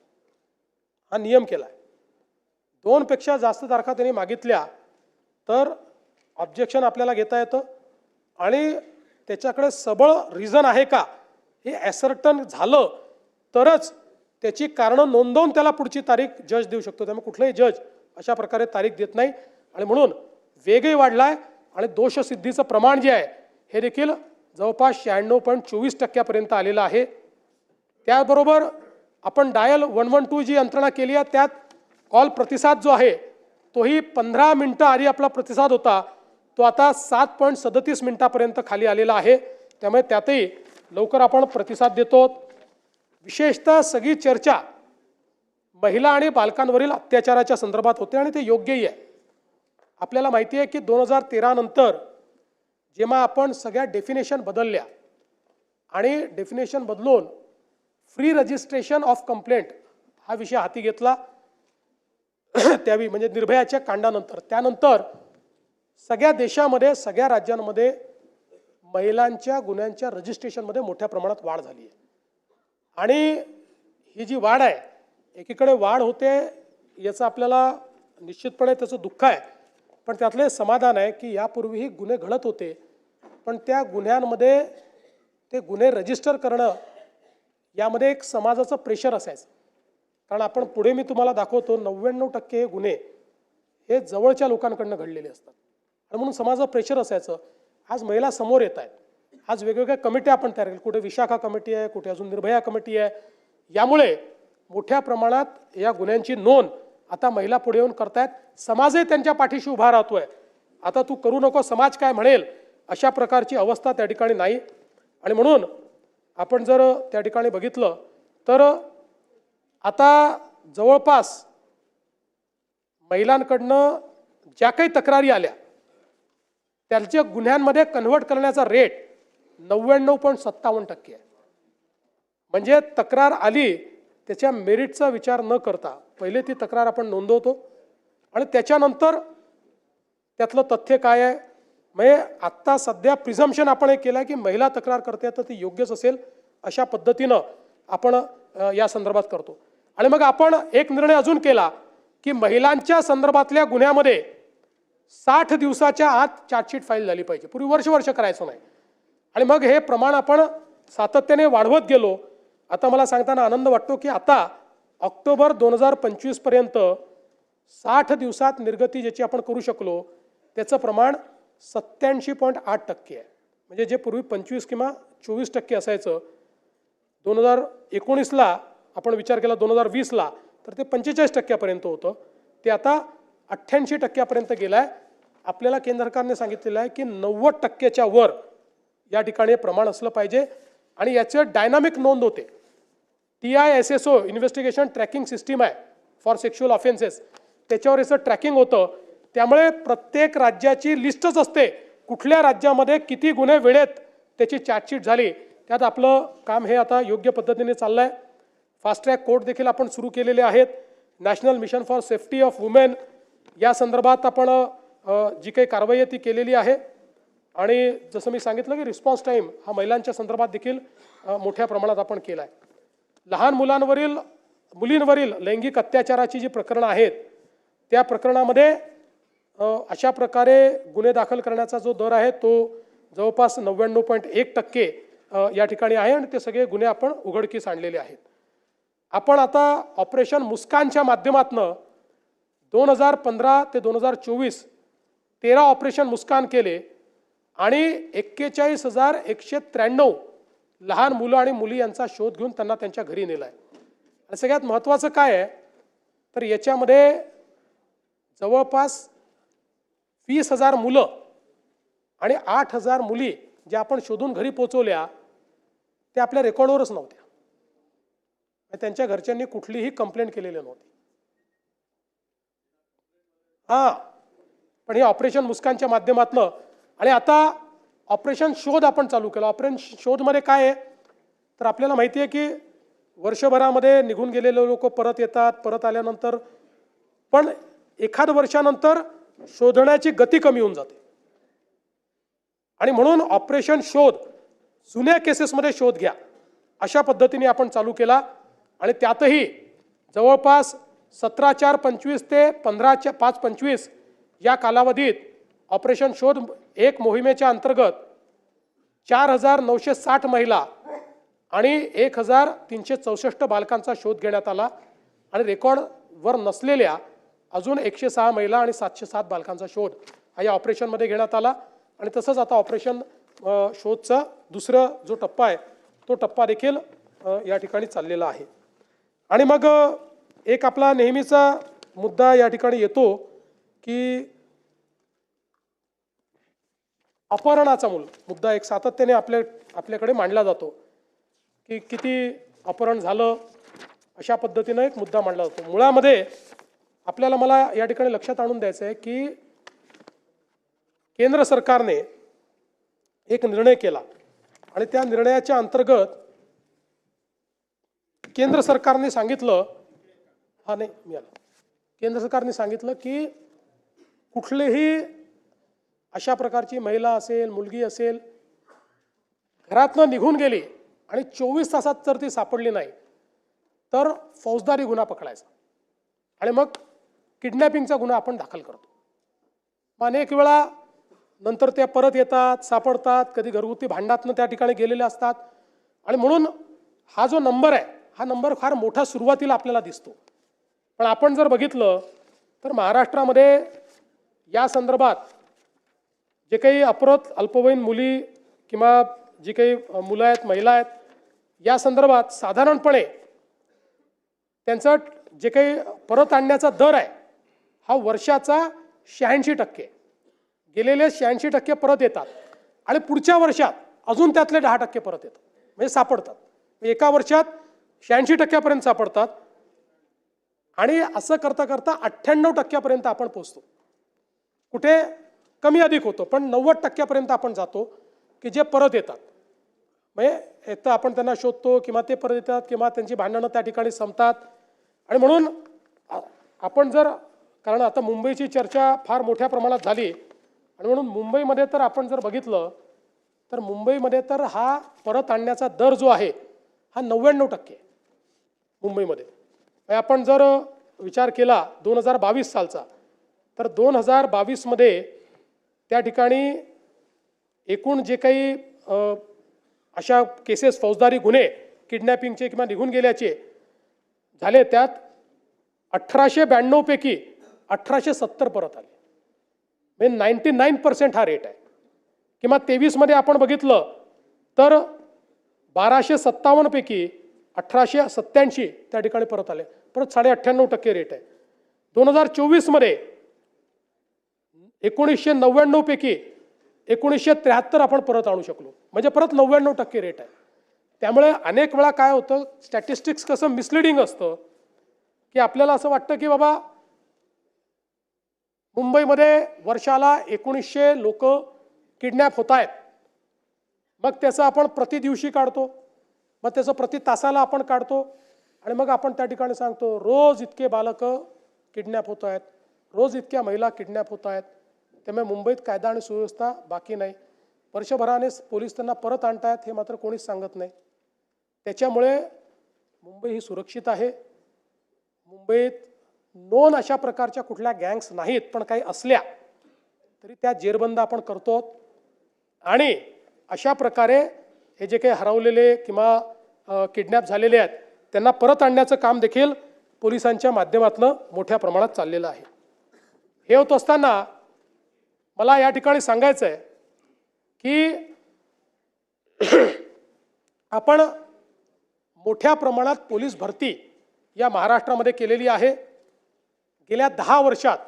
हा नियम केला आहे. 2 पेक्षा जास्त तारखा त्यांनी मागितल्या तर ऑब्जेक्शन आपल्याला घेता येतं आणि त्याच्याकडे सबळ रिझन आहे का हे ॲसर्टन झालं तरच त्याची कारणं नोंदवून त्याला पुढची तारीख जज देऊ शकतो. त्यामुळे कुठलाही जज अशा प्रकारे तारीख देत नाही. आणि म्हणून वेगही वाढलाय आणि दोषसिद्धीचं प्रमाण जे आहे हे देखील जवळपास 96.24% पर्यंत आलेलं आहे. त्याबरोबर आपण डायल 112 जी यंत्रणा केली आहे त्यात कॉल प्रतिसाद जो आहे तोही 15 मिनिटं आधी आपला प्रतिसाद होता तो आता 7.37 मिनिटापर्यंत खाली आलेला आहे. त्यामुळे त्यातही लवकर आपण प्रतिसाद देतो. विशेषतः सगळी चर्चा महिला आणि बालकांवरील अत्याचाराच्या संदर्भात होते आणि ते योग्यही आहे. आपल्याला माहिती आहे की 2013 नंतर जेव्हा आपण सगळ्या डेफिनेशन बदलल्या आणि डेफिनेशन बदलून फ्री रजिस्ट्रेशन ऑफ कंप्लेंट हा विषय हाती घेतला त्यावेळी म्हणजे निर्भयाच्या कांडानंतर, त्यानंतर सगळ्या देशामध्ये सगळ्या राज्यांमध्ये महिलांच्या गुन्ह्यांच्या रजिस्ट्रेशनमध्ये मोठ्या प्रमाणात वाढ झाली आहे. आणि ही जी वाढ आहे, एकीकडे वाढ होते याचं आपल्याला निश्चितपणे त्याचं दुःख आहे, पण त्यातले समाधान आहे की यापूर्वीही गुन्हे घडत होते पण त्या गुन्ह्यांमध्ये ते गुन्हे रजिस्टर करणं यामध्ये एक समाजाचं प्रेशर असायचं. कारण आपण पुढे मी तुम्हाला दाखवतो 99% हे गुन्हे हे जवळच्या लोकांकडनं घडलेले असतात आणि म्हणून समाजाचं प्रेशर असायचं. आज महिला समोर येत आहेत, आज वेगवेगळ्या कमिट्या आपण तयार केल्या, कुठे विशाखा कमिटी आहे, कुठे अजून निर्भया कमिटी आहे. यामुळे मोठ्या प्रमाणात या गुन्ह्यांची नोंद आता महिला पुढे येऊन करतायत. समाजही त्यांच्या पाठीशी उभा राहतोय. आता तू करू नको, समाज काय म्हणेल अशा प्रकारची अवस्था त्या ठिकाणी नाही. आणि म्हणून आपण जर त्या ठिकाणी बघितलं तर आता जवळपास महिलांकडनं ज्या काही तक्रारी आल्या त्यांच्या गुन्ह्यांमध्ये कन्व्हर्ट करण्याचा रेट 99.57% आहे. म्हणजे तक्रार आली त्याच्या मेरिटचा विचार न करता पहिले ती तक्रार आपण नोंदवतो आणि त्याच्यानंतर त्यातलं तथ्य काय आहे. म्हणजे आत्ता सध्या प्रिझम्पशन आपण हे केलं आहे की महिला तक्रार करते तर ती योग्यच असेल अशा पद्धतीनं आपण या संदर्भात करतो. आणि मग आपण एक निर्णय अजून केला की महिलांच्या संदर्भातल्या गुन्ह्यामध्ये 60 दिवसाच्या आत चार्जशीट फाईल झाली पाहिजे. पूर्वी वर्ष करायचं नाही. आणि मग हे प्रमाण आपण सातत्याने वाढवत गेलो. आता मला सांगताना आनंद वाटतो की आता ऑक्टोबर 2025 पर्यंत 60 दिवसात निर्गती ज्याची आपण करू शकलो त्याचं प्रमाण 87.8% आहे. म्हणजे जे पूर्वी 25 किंवा 24% असायचं 2019ला आपण विचार केला 2020ला तर ते 45% होतं, ते आता 88% गेलं आहे. आपल्याला केंद्र सरकारने सांगितलेलं आहे की 90%च्या वर या ठिकाणी प्रमाण असलं पाहिजे आणि याचे डायनामिक नोंद होते. TISSO इन्व्हेस्टिगेशन ट्रॅकिंग सिस्टीम आहे फॉर सेक्शुअल ऑफेन्सेस, त्याच्यावर याचं ट्रॅकिंग होतं. त्यामुळे प्रत्येक राज्याची लिस्टच असते, कुठल्या राज्यामध्ये किती गुन्हे वेळेत त्याची चार्जशीट झाली. त्यात आपलं काम हे आता योग्य पद्धतीने चाललं आहे. फास्ट ट्रॅक कोर्ट देखील आपण सुरू केलेले आहेत. National mission for safety of women या संदर्भात आपण जी काही कारवाई आहे ती केलेली आहे. आणि जसं मी सांगितलं की रिस्पॉन्स टाईम हा महिलांच्या संदर्भात देखील मोठ्या प्रमाणात आपण केला आहे. लहान मुलींवरील लैंगिक अत्याचाराची जी प्रकरणं आहेत त्या प्रकरणामध्ये अशा प्रकारे गुन्हे दाखल करण्याचा जो दर आहे तो जवळपास 99.1% या ठिकाणी आहे आणि ते सगळे गुन्हे आपण उघडकीस आणलेले आहेत. आपण आता ऑपरेशन मुस्कानच्या माध्यमातून 2015 ते 2024 13 ऑपरेशन मुस्कान केले आणि 41,193 लहान मुलं आणि मुली यांचा शोध घेऊन त्यांना त्यांच्या घरी नेला आहे. आणि सगळ्यात महत्त्वाचं काय आहे तर याच्यामध्ये जवळपास 20,000 मुलं आणि 8,000 मुली ज्या आपण शोधून घरी पोचवल्या त्या आपल्या रेकॉर्डवरच नव्हत्या. त्यांच्या घरच्यांनी कुठलीही कंप्लेंट केलेली नव्हती. पण हे ऑपरेशन मुस्कानच्या माध्यमातून आणि आता ऑपरेशन शोध आपण चालू केलं. ऑपरेशन शोधमध्ये काय आहे तर आपल्याला माहिती आहे की वर्षभरामध्ये निघून गेलेले लोक परत येतात, परत आल्यानंतर पण एखाद वर्षानंतर शोधण्याची गती कमी होऊन जाते आणि म्हणून ऑपरेशन शोध जुन्या केसेसमध्ये शोध घ्या अशा पद्धतीने आपण चालू केला. आणि त्यातही जवळपास 17/4/25 ते 15/5/25 या कालावधीत ऑपरेशन शोध एक मोहिमेच्या अंतर्गत 4,960 महिला आणि 1,364 बालकांचा शोध घेण्यात आला आणि रेकॉर्डवर नसलेल्या अजून 106 महिला आणि 707 बालकांचा शोध हा या ऑपरेशनमध्ये घेण्यात आला. आणि तसंच आता ऑपरेशन शोधचा दुसरा जो टप्पा आहे तो टप्पा देखील या ठिकाणी चाललेला आहे. आणि मग एक आपला नेहमीचा मुद्दा या ठिकाणी येतो की अपहरणाचा मुद्दा एक सातत्याने आपल्याकडे मांडला जातो की किती अपहरण झालं अशा पद्धतीनं एक मुद्दा मांडला जातो. मुळामध्ये मला या ठिकाणी लक्षात आणून द्यायचं आहे की केंद्र सरकारने एक निर्णय केला आणि त्या निर्णयाच्या अंतर्गत केंद्र सरकारने सांगितलं की कुठलेही अशा प्रकारची महिला असेल, मुलगी असेल, घरातनं निघून गेली आणि 24 तासात जर ती सापडली नाही तर फौजदारी गुन्हा पकडायचा आणि मग किडनॅपिंगचा गुन्हा आपण दाखल करतो. अनेक वेळा नंतर त्या परत येतात, सापडतात, कधी घरगुती भांडणातनं त्या ठिकाणी गेलेले असतात. आणि म्हणून हा जो नंबर आहे हा नंबर फार मोठा सुरुवातीला आपल्याला दिसतो. पण आपण जर बघितलं तर महाराष्ट्रामध्ये या संदर्भात जे काही अपहृत अल्पवयीन मुली किंवा जी काही मुलं आहेत, महिला आहेत, या संदर्भात साधारणपणे त्यांचं जे काही परत आणण्याचा दर आहे हा वर्षाचा 86%. गेलेले 86% परत येतात आणि पुढच्या वर्षात अजून त्यातले 10% परत येतात, म्हणजे सापडतात. एका वर्षात 86% सापडतात आणि असं करता करता 98% आपण पोहोचतो. कुठे कमी अधिक होतो पण 90% आपण जातो की जे परत येतात. म्हणजे एक तर आपण त्यांना शोधतो किंवा ते परत येतात किंवा त्यांची भांडणं त्या ठिकाणी संपतात. आणि म्हणून आपण कारण आता मुंबईची चर्चा फार मोठ्या प्रमाणात झाली आणि म्हणून मुंबईमध्ये तर आपण जर बघितलं तर मुंबईमध्ये तर हा परत आणण्याचा दर जो आहे हा 99% मुंबईमध्ये. आपण जर विचार केला 2022 सालचा तर 2022मध्ये त्या ठिकाणी एकूण जे काही अशा केसेस फौजदारी गुन्हे किडनॅपिंगचे किंवा निघून गेल्याचे झाले त्यात 1892 पैकी 1870 परत आले, म्हणजे 99% हा रेट आहे. किंवा 23मध्ये आपण बघितलं तर 1257 पैकी 1887 त्या ठिकाणी परत आले, परत 98.5% रेट आहे. 2024 मध्ये 1999 पैकी 1973 आपण परत आणू शकलो, म्हणजे परत 99% रेट आहे. त्यामुळे अनेक वेळा काय होतं, स्टॅटिस्टिक्स कसं मिसलिडिंग असतं की आपल्याला असं वाटतं की बाबा मुंबईमध्ये वर्षाला 1900 लोक किडनॅप होत आहेत, मग त्याचं आपण प्रति दिवशी काढतो, मग त्याचं प्रति तासाला आपण काढतो आणि मग आपण त्या ठिकाणी सांगतो रोज इतके बालकं किडनॅप होत आहेत, रोज इतक्या महिला किडनॅप होत आहेत. त्यामुळे मुंबईत कायदा आणि सुव्यवस्था बाकी नाही, वर्षभराने पोलीस त्यांना परत आणतायत हे मात्र कोणीच सांगत नाही. त्याच्यामुळे मुंबई ही सुरक्षित आहे. मुंबईत नोन अशा प्रकारच्या कुठल्या गँग्स नाहीत, पण काही असल्या तरी त्या जेरबंद आपण करतो. आणि अशा प्रकारे हे जे काही हरवलेले किंवा किडनॅप झालेले आहेत त्यांना परत आणण्याचं काम देखील पोलिसांच्या माध्यमातून मोठ्या प्रमाणात चाललेलं आहे. हे होत असताना मला या ठिकाणी सांगायचं आहे की आपण मोठ्या प्रमाणात पोलीस भरती या महाराष्ट्रामध्ये केलेली आहे. गेल्या 10 वर्षात,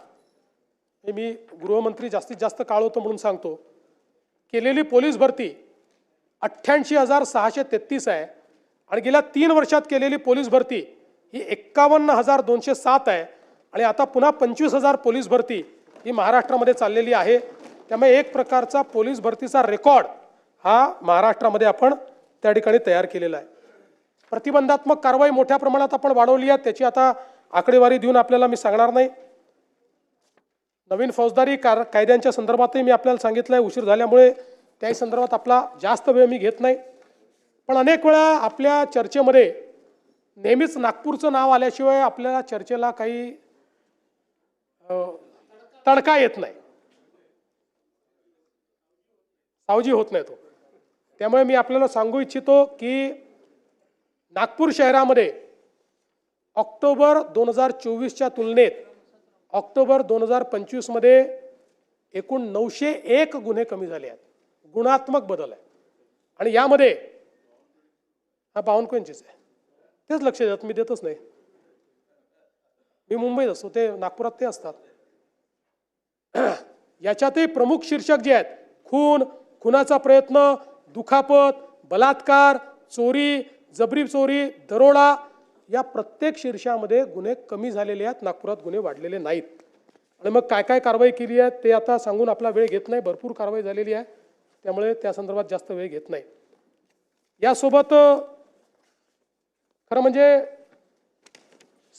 मी गृहमंत्री जास्तीत जास्त काळ होतो म्हणून सांगतो, केलेली पोलीस भरती 88,633 आहे आणि गेल्या 3 वर्षात केलेली पोलीस भरती ही 51,207 आहे आणि आता पुन्हा 25,000 पोलीस भरती ही महाराष्ट्रामध्ये चाललेली आहे. त्यामुळे एक प्रकारचा पोलीस भरतीचा रेकॉर्ड हा महाराष्ट्रामध्ये आपण त्या ठिकाणी तयार केलेला आहे. प्रतिबंधात्मक कारवाई मोठ्या प्रमाणात आपण वाढवली आहे, त्याची आता आकडेवारी देऊन आपल्याला मी सांगणार नाही. नवीन फौजदारी कायद्यांच्या संदर्भातही मी आपल्याला सांगितलं आहे, उशीर झाल्यामुळे त्याही संदर्भात आपला जास्त वेळ मी घेत नाही. पण अनेक वेळा आपल्या चर्चेमध्ये नेहमीच नागपूरचं नाव आल्याशिवाय आपल्याला चर्चेला काही तडका येत नाही, सावजी होत नाही तो. त्यामुळे मी आपल्याला सांगू इच्छितो की नागपूर शहरामध्ये ऑक्टोबर 2024च्या तुलनेत ऑक्टोबर 2025 मध्ये एकूण 901 गुन्हे कमी झाले आहेत. गुणात्मक बदल आहे. आणि यामध्ये हा 52 आहे, तेच लक्ष देत, मी देतच नाही, मी मुंबईत असतो, ते नागपुरात ते असतात. याच्यातही प्रमुख शीर्षक जे आहेत, खून, खुनाचा प्रयत्न, दुखापत, बलात्कार, चोरी, जबरी चोरी, दरोडा, या प्रत्येक शीर्षामध्ये गुन्हे कमी झालेले आहेत, नागपुरात गुन्हे वाढलेले नाहीत. आणि मग काय काय कारवाई केली आहे ते आता सांगून आपला वेळ घेत नाही, भरपूर कारवाई झालेली आहे, त्यामुळे त्या संदर्भात जास्त वेळ घेत नाही. यासोबत खरं म्हणजे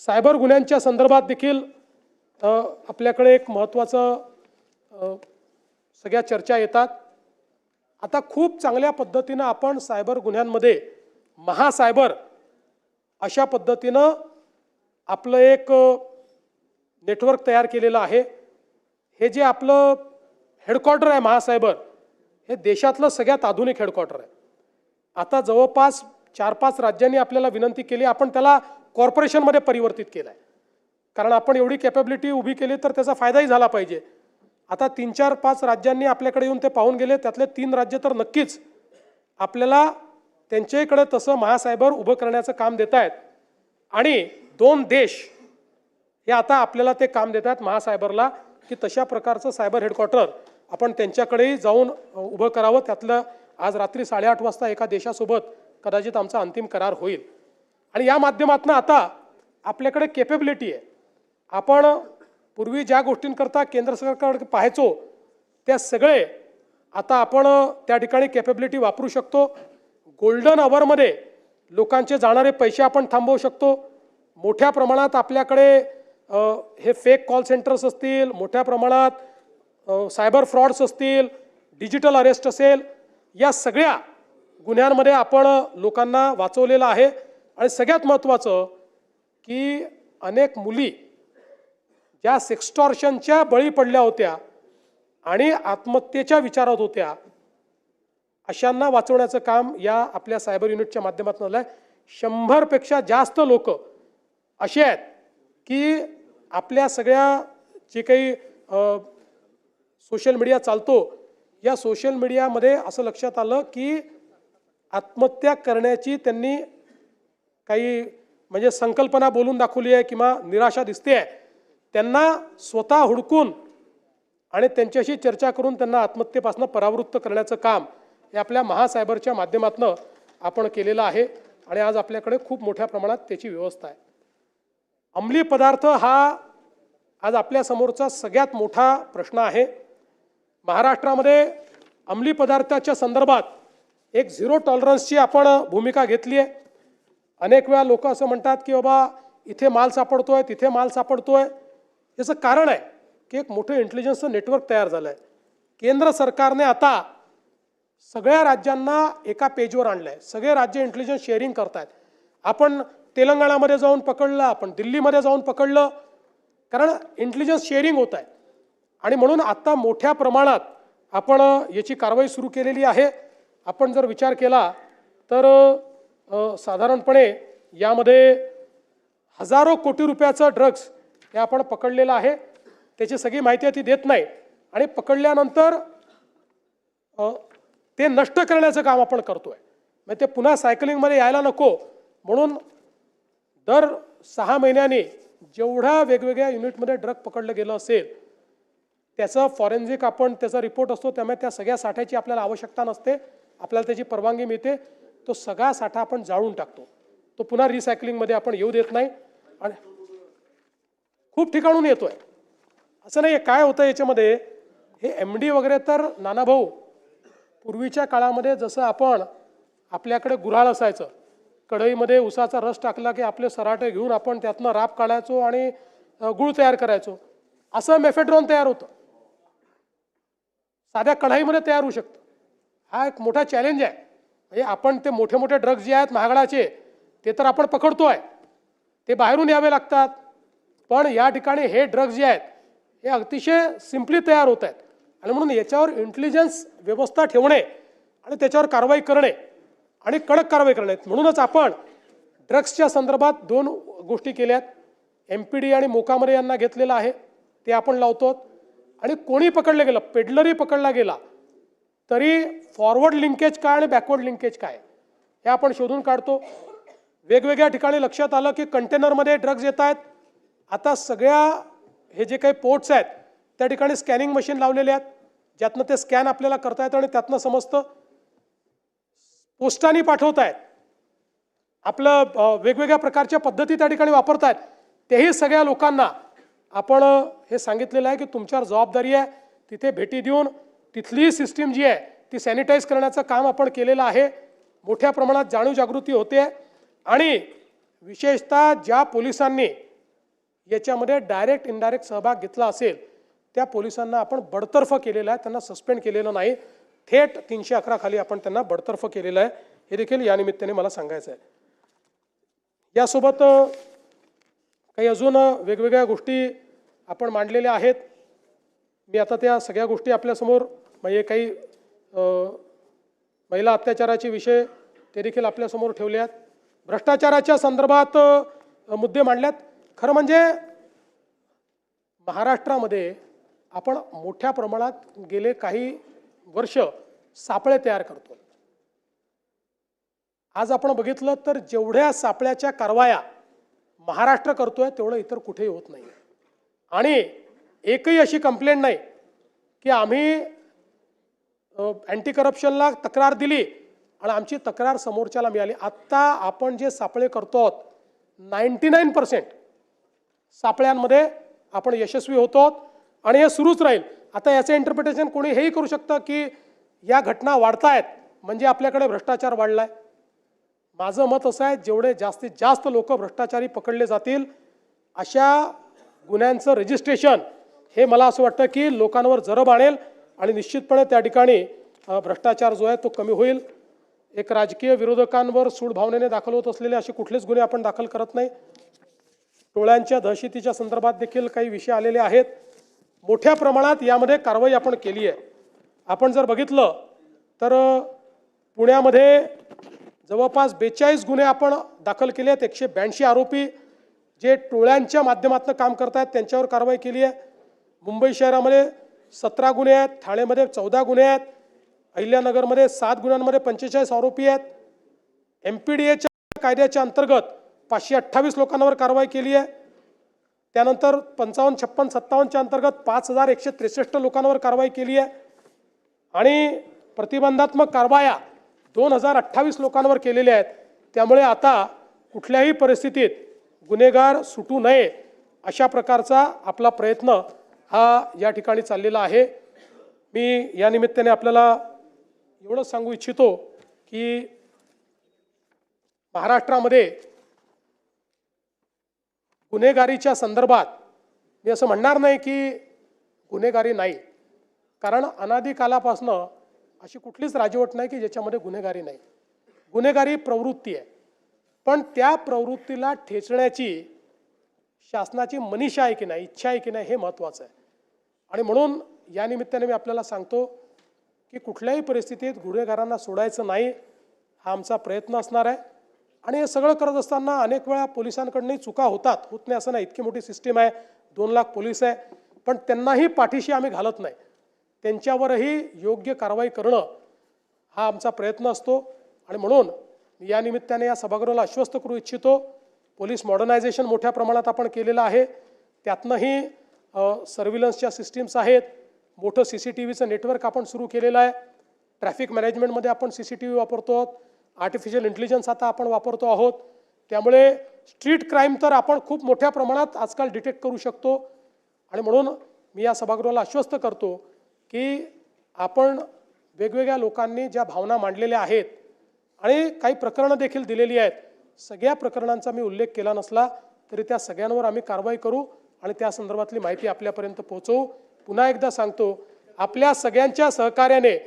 सायबर गुन्ह्यांच्या संदर्भात देखील आपल्याकडे एक महत्त्वाचं सगळ्या चर्चा येतात. आता खूप चांगल्या पद्धतीनं आपण सायबर गुन्ह्यांमध्ये महासायबर अशा पद्धतीनं आपलं एक नेटवर्क तयार केलेलं आहे. हे जे आपलं हेडक्वार्टर आहे महासायबर, हे देशातलं सगळ्यात आधुनिक हेडक्वार्टर आहे. आता जवळपास 4-5 राज्यांनी आपल्याला विनंती केली, आपण त्याला कॉर्पोरेशनमध्ये परिवर्तित केलं आहे, कारण आपण एवढी कॅपॅबिलिटी उभी केली तर त्याचा फायदाही झाला पाहिजे. आता 3-4-5 राज्यांनी आपल्याकडे येऊन ते पाहून गेले, त्यातले 3 राज्य तर नक्कीच आपल्याला त्यांच्याकडे तसं महासायबर उभं करण्याचं काम देत आहेत. आणि 2 देश हे आता आपल्याला ते काम देत आहेत महासायबरला की तशा प्रकारचं सायबर हेडक्वार्टर आपण त्यांच्याकडेही जाऊन उभं करावं. त्यातलं आज रात्री 8:30 वाजता एका देशासोबत कदाचित आमचा अंतिम करार होईल. आणि या माध्यमातून आता आपल्याकडे कॅपेबिलिटी आहे. आपण पूर्वी ज्या गोष्टींकरता केंद्र सरकारकडे पाहायचो त्या सगळे आता आपण त्या ठिकाणी कॅपेबिलिटी वापरू शकतो. गोल्डन अवरमध्ये लोकांचे जाणारे पैसे आपण थांबवू शकतो. मोठ्या प्रमाणात आपल्याकडे हे फेक कॉल सेंटर्स असतील, मोठ्या प्रमाणात सायबर फ्रॉड्स असतील, डिजिटल अरेस्ट असेल, या सगळ्या गुन्ह्यांमध्ये आपण लोकांना वाचवलेलं आहे. आणि सगळ्यात महत्त्वाचं की अनेक मुली ज्या सेक्स्टॉर्शनच्या बळी पडल्या होत्या आणि आत्महत्येच्या विचारात होत्या, अशांना वाचवण्याचं काम या आपल्या सायबर युनिटच्या माध्यमातून झालं आहे. 100 पेक्षा जास्त लोक असे आहेत की आपल्या सगळ्या जे काही सोशल मीडिया चालतो, या सोशल मीडियामध्ये असं लक्षात आलं की आत्महत्या करण्याची त्यांनी काही म्हणजे संकल्पना बोलून दाखवली आहे किंवा निराशा दिसते आहे, त्यांना स्वतः हुडकून आणि त्यांच्याशी चर्चा करून त्यांना आत्महत्येपासून परावृत्त करण्याचं काम हे आपल्या महासायबरच्या माध्यमातून आपण केलेलं आहे आणि आज आपल्याकडे खूप मोठ्या प्रमाणात त्याची व्यवस्था आहे. अंमली पदार्थ हा आज आपल्यासमोरचा सगळ्यात मोठा प्रश्न आहे. महाराष्ट्रामध्ये अंमली पदार्थाच्या संदर्भात एक झिरो टॉलरन्सची आपण भूमिका घेतली आहे. अनेक वेळा लोक असं म्हणतात की बाबा इथे माल सापडतोय, तिथे माल सापडतोय. याचं कारण आहे की एक मोठं इंटेलिजन्सचं नेटवर्क तयार झालं आहे. केंद्र सरकारने आता सगळ्या राज्यांना एका पेजवर आणलं आहे. सगळे राज्य इंटेलिजन्स शेअरिंग करतायत. आपण तेलंगणामध्ये जाऊन पकडलं, आपण दिल्लीमध्ये जाऊन पकडलं, कारण इंटेलिजन्स शेअरिंग होत आहे. आणि म्हणून आता मोठ्या प्रमाणात आपण याची कारवाई सुरू केलेली आहे. आपण जर विचार केला तर साधारणपणे यामध्ये हजारो कोटी रुपयाचं ड्रग्स हे आपण पकडलेलं आहे. त्याची सगळी माहिती आहे ती देत नाही. आणि पकडल्यानंतर ते नष्ट करण्याचं काम आपण करतोय. म्हणजे ते पुन्हा सायकलिंगमध्ये यायला नको म्हणून दर 6 महिन्यांनी जेवढ्या वेगवेगळ्या युनिटमध्ये ड्रग पकडलं गेलं असेल त्याचं फॉरेन्सिक आपण त्याचा रिपोर्ट असतो, त्यामुळे त्या सगळ्या साठ्याची आपल्याला आवश्यकता नसते. आपल्याला त्याची परवानगी मिळते. तो सगळा साठा आपण जाळून टाकतो. तो पुन्हा रिसायकलिंगमध्ये आपण येऊ देत नाही. आणि खूप ठिकाणून येतोय. असं नाही. काय होतं याच्यामध्ये, हे MD वगैरे तर नानाभाऊ पूर्वीच्या काळामध्ये जसं आपण आपल्याकडे गुऱ्हाळ असायचं, कढईमध्ये उसाचा रस टाकला की आपले सराटे घेऊन आपण त्यातनं राब काढायचो आणि गुळ तयार करायचो. असं मेफेड्रॉन तयार होतं. साध्या कढईमध्ये तयार होऊ शकतं. हा एक मोठा चॅलेंज आहे. म्हणजे आपण ते मोठे मोठे ड्रग्ज जे आहेत महागडाचे ते तर आपण पकडतोय, ते बाहेरून यावे लागतात. पण या ठिकाणी हे ड्रग्ज जे आहेत हे अतिशय सिम्पली तयार होत आहेत. आणि म्हणून याच्यावर इंटेलिजन्स व्यवस्था ठेवणे आणि त्याच्यावर कारवाई करणे आणि कडक कारवाई करणे. म्हणूनच आपण ड्रग्सच्या संदर्भात 2 गोष्टी केल्यात. MPD आणि मोकामध्ये यांना घेतलेलं आहे, ते आपण लावतो. आणि कोणी पकडलं गेलं, पेडलरी पकडला गेला तरी फॉरवर्ड लिंकेज काय आणि बॅकवर्ड लिंकेज काय हे आपण शोधून काढतो. वेगवेगळ्या ठिकाणी लक्षात आलं की कंटेनरमध्ये ड्रग्ज येत आहेत. आता सगळ्या हे जे काही पोर्ट्स आहेत त्या ठिकाणी स्कॅनिंग मशीन लावलेले आहेत, ज्यातनं ते स्कॅन आपल्याला करता येतं आणि त्यातनं समजतं. पोस्टाने पाठवत आहेत, आपलं वेगवेगळ्या प्रकारच्या पद्धती त्या ठिकाणी वापरत आहेत. तेही सगळ्या लोकांना आपण हे सांगितलेलं आहे की तुमच्यावर जबाबदारी आहे. तिथे भेटी देऊन तिथली सिस्टीम जी आहे ती सॅनिटाईज करण्याचं काम आपण केलेलं आहे. मोठ्या प्रमाणात जाणीव जागृती होते. आणि विशेषतः ज्या पोलिसांनी याच्यामध्ये डायरेक्ट इनडायरेक्ट सहभाग घेतला असेल त्या पोलिसांना आपण बडतर्फ केलेलं आहे. त्यांना सस्पेंड केलेलं नाही. थेट 311 खाली आपण त्यांना बडतर्फ केलेलं आहे. हे देखील या निमित्ताने मला सांगायचं आहे. यासोबत काही अजून वेगवेगळ्या गोष्टी आपण मांडलेल्या आहेत. मी आता त्या सगळ्या गोष्टी आपल्यासमोर म्हणजे काही महिला अत्याचाराचे विषय ते देखील आपल्यासमोर ठेवले आहेत. भ्रष्टाचाराच्या संदर्भात मुद्दे मांडल्यात. खरं म्हणजे महाराष्ट्रामध्ये आपण मोठ्या प्रमाणात गेले काही वर्ष सापळे तयार करतो. आज आपण बघितलं तर जेवढ्या सापळ्याच्या कारवाया महाराष्ट्र करतोय तेवढं इतर कुठेही होत नाही. आणि एकही अशी कंप्लेंट नाही की आम्ही अँटी करप्शनला तक्रार दिली आणि आमची तक्रार समोरच्याला मिळाली. आत्ता आपण जे सापळे करतो 99% सापळ्यांमध्ये आपण यशस्वी होतो आणि हे सुरूच राहील. आता याचं इंटरप्रिटेशन कोणी हेही करू शकतं की या घटना वाढतायत म्हणजे आपल्याकडे भ्रष्टाचार वाढलाय. माझं मत असं आहे, जेवढे जास्तीत जास्त लोक भ्रष्टाचारी पकडले जातील अशा गुन्ह्यांचं रजिस्ट्रेशन हे मला असं वाटतं की लोकांवर जरब आणेल आणि निश्चितपणे त्या ठिकाणी भ्रष्टाचार जो आहे तो कमी होईल. एक राजकीय विरोधकांवर सूड भावनेने दाखल होत असलेले असे कुठलेच गुन्हे आपण दाखल करत नाही. टोळ्यांच्या दहशतीच्या संदर्भात देखील काही विषय आलेले आहेत. मोठ्या प्रमाणात यामध्ये कारवाई आपण केली आहे. आपण जर बघितलं तर पुण्यामध्ये जवळपास 42 गुन्हे आपण दाखल केले आहेत. 182 आरोपी जे टोळ्यांच्या माध्यमातून काम करत आहेत त्यांच्यावर कारवाई केली आहे. मुंबई शहरामध्ये 17 गुन्हे आहेत, ठाण्यामध्ये 14 गुन्हे आहेत, अहिल्यानगरमध्ये 7 गुन्ह्यांमध्ये 45 आरोपी आहेत. MPDAच्या कायद्याच्या अंतर्गत 528 लोकांवर कारवाई केली आहे. त्यानंतर 55, 56, 57च्या अंतर्गत 5163 लोकांवर कारवाई केली आहे आणि प्रतिबंधात्मक कारवाया 2028 लोकांवर केलेल्या आहेत. त्यामुळे आता कुठल्याही परिस्थितीत गुन्हेगार सुटू नये अशा प्रकारचा आपला प्रयत्न हा या ठिकाणी चाललेला आहे. मी या निमित्ताने आपल्याला एवढंच सांगू इच्छितो की महाराष्ट्रामध्ये गुन्हेगारीच्या संदर्भात मी असं म्हणणार नाही की गुन्हेगारी नाही, कारण अनादी कालापासनं अशी कुठलीच राजवट नाही की ज्याच्यामध्ये गुन्हेगारी नाही. गुन्हेगारी प्रवृत्ती आहे, पण त्या प्रवृत्तीला ठेचण्याची शासनाची मनीषा आहे की नाही, इच्छा आहे की नाही, हे महत्त्वाचं आहे. आणि म्हणून या निमित्ताने मी आपल्याला सांगतो की कुठल्याही परिस्थितीत गुन्हेगारांना सोडायचं नाही, हा आमचा प्रयत्न असणार आहे. आणि हे सगळं करत असताना अनेक वेळा पोलिसांकडूनही चुका होतात, होत नाही असं नाही. इतकी मोठी सिस्टीम आहे, 2 लाख पोलीस आहे, पण त्यांनाही पाठीशी आम्ही घालत नाही. त्यांच्यावरही योग्य कारवाई करणं हा आमचा प्रयत्न असतो. आणि म्हणून मी या निमित्ताने या सभागृहाला आश्वस्त करू इच्छितो, पोलीस मॉडर्नायझेशन मोठ्या प्रमाणात आपण केलेलं आहे. त्यातनंही सर्व्हिलन्सच्या सिस्टीम्स आहेत, मोठं CCTVचं नेटवर्क आपण सुरू केलेलं आहे. ट्रॅफिक मॅनेजमेंटमध्ये आपण CCTV वापरतो आहोत, आर्टिफिशियल इंटेलिजन्स आता आपण वापरतो आहोत. त्यामुळे स्ट्रीट क्राईम तर आपण खूप मोठ्या प्रमाणात आजकाल डिटेक्ट करू शकतो. आणि म्हणून मी या सभागृहाला आश्वस्त करतो की आपण वेगवेगळ्या लोकांनी ज्या भावना मांडलेल्या आहेत आणि काही प्रकरणं देखील दिलेली आहेत, सगळ्या प्रकरणांचा मी उल्लेख केला नसला तरी त्या सगळ्यांवर आम्ही कारवाई करू आणि त्या संदर्भातली माहिती आपल्यापर्यंत पोहोचवू. पुन्हा एकदा सांगतो, आपल्या सगळ्यांच्या सहकार्याने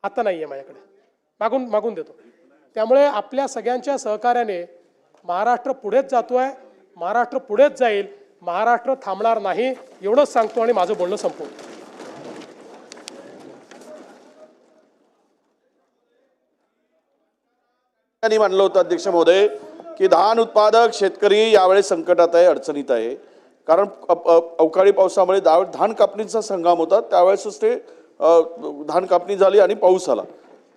आता नाही आहे माझ्याकडे, मागून देतो. त्यामुळे आपल्या सगळ्यांच्या सहकार्याने महाराष्ट्र पुढेच जातो आहे, महाराष्ट्र पुढेच जाईल, महाराष्ट्र थांबणार नाही, एवढंच सांगतो आणि माझं बोलणं संपवतो. त्यांनी मानलं होतं अध्यक्ष महोदय की धान उत्पादक शेतकरी यावेळेस संकटात आहे, अडचणीत आहे. कारण अवकाळी पावसामुळे धान कापणीचा हंगाम होता, त्यावेळेसच ते धान कापणी झाली आणि पाऊस आला.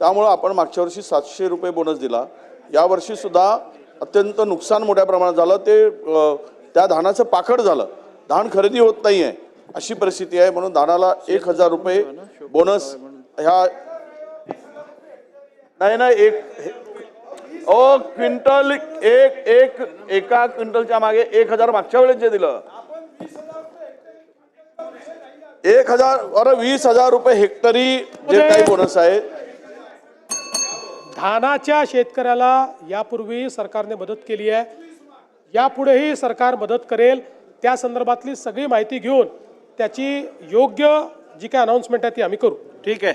त्यामुळं आपण मागच्या वर्षी 700 रुपये बोनस दिला. यावर्षी सुद्धा अत्यंत नुकसान मोठ्या प्रमाणात झालं. ते त्या धानाचं पाखड झालं, धान खरेदी होत नाही आहे अशी परिस्थिती आहे. म्हणून धानाला 1000 रुपये बोनस ह्या नाही क्विंटल एका क्विंटलच्या मागे 1000 मागच्या वेळेस जे दिलं 20,000 रुपये हेक्टरी जे काही बोनस आहे. धानाच्या शेतकऱ्याला यापूर्वी सरकारने मदत केली आहे, यापुढेही सरकार मदत करेल. त्या संदर्भातली सगळी माहिती घेऊन त्याची योग्य जी काय अनाउन्समेंट आहे ती आम्ही करू. ठीक आहे.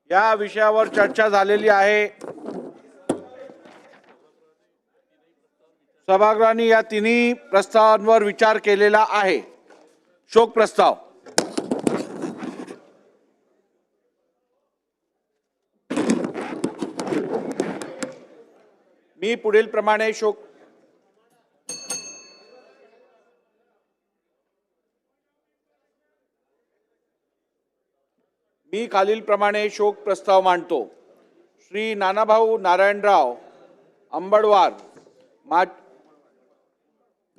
या विषयावर चर्चा झालेली आहे. सभागृहाने या तिन्ही प्रस्तावांवर विचार केलेला आहे. शोक प्रस्ताव. मी पुढील प्रमाणे खालील प्रमाणे शोक प्रस्ताव मांडतो. श्री नानाभाऊ नारायणराव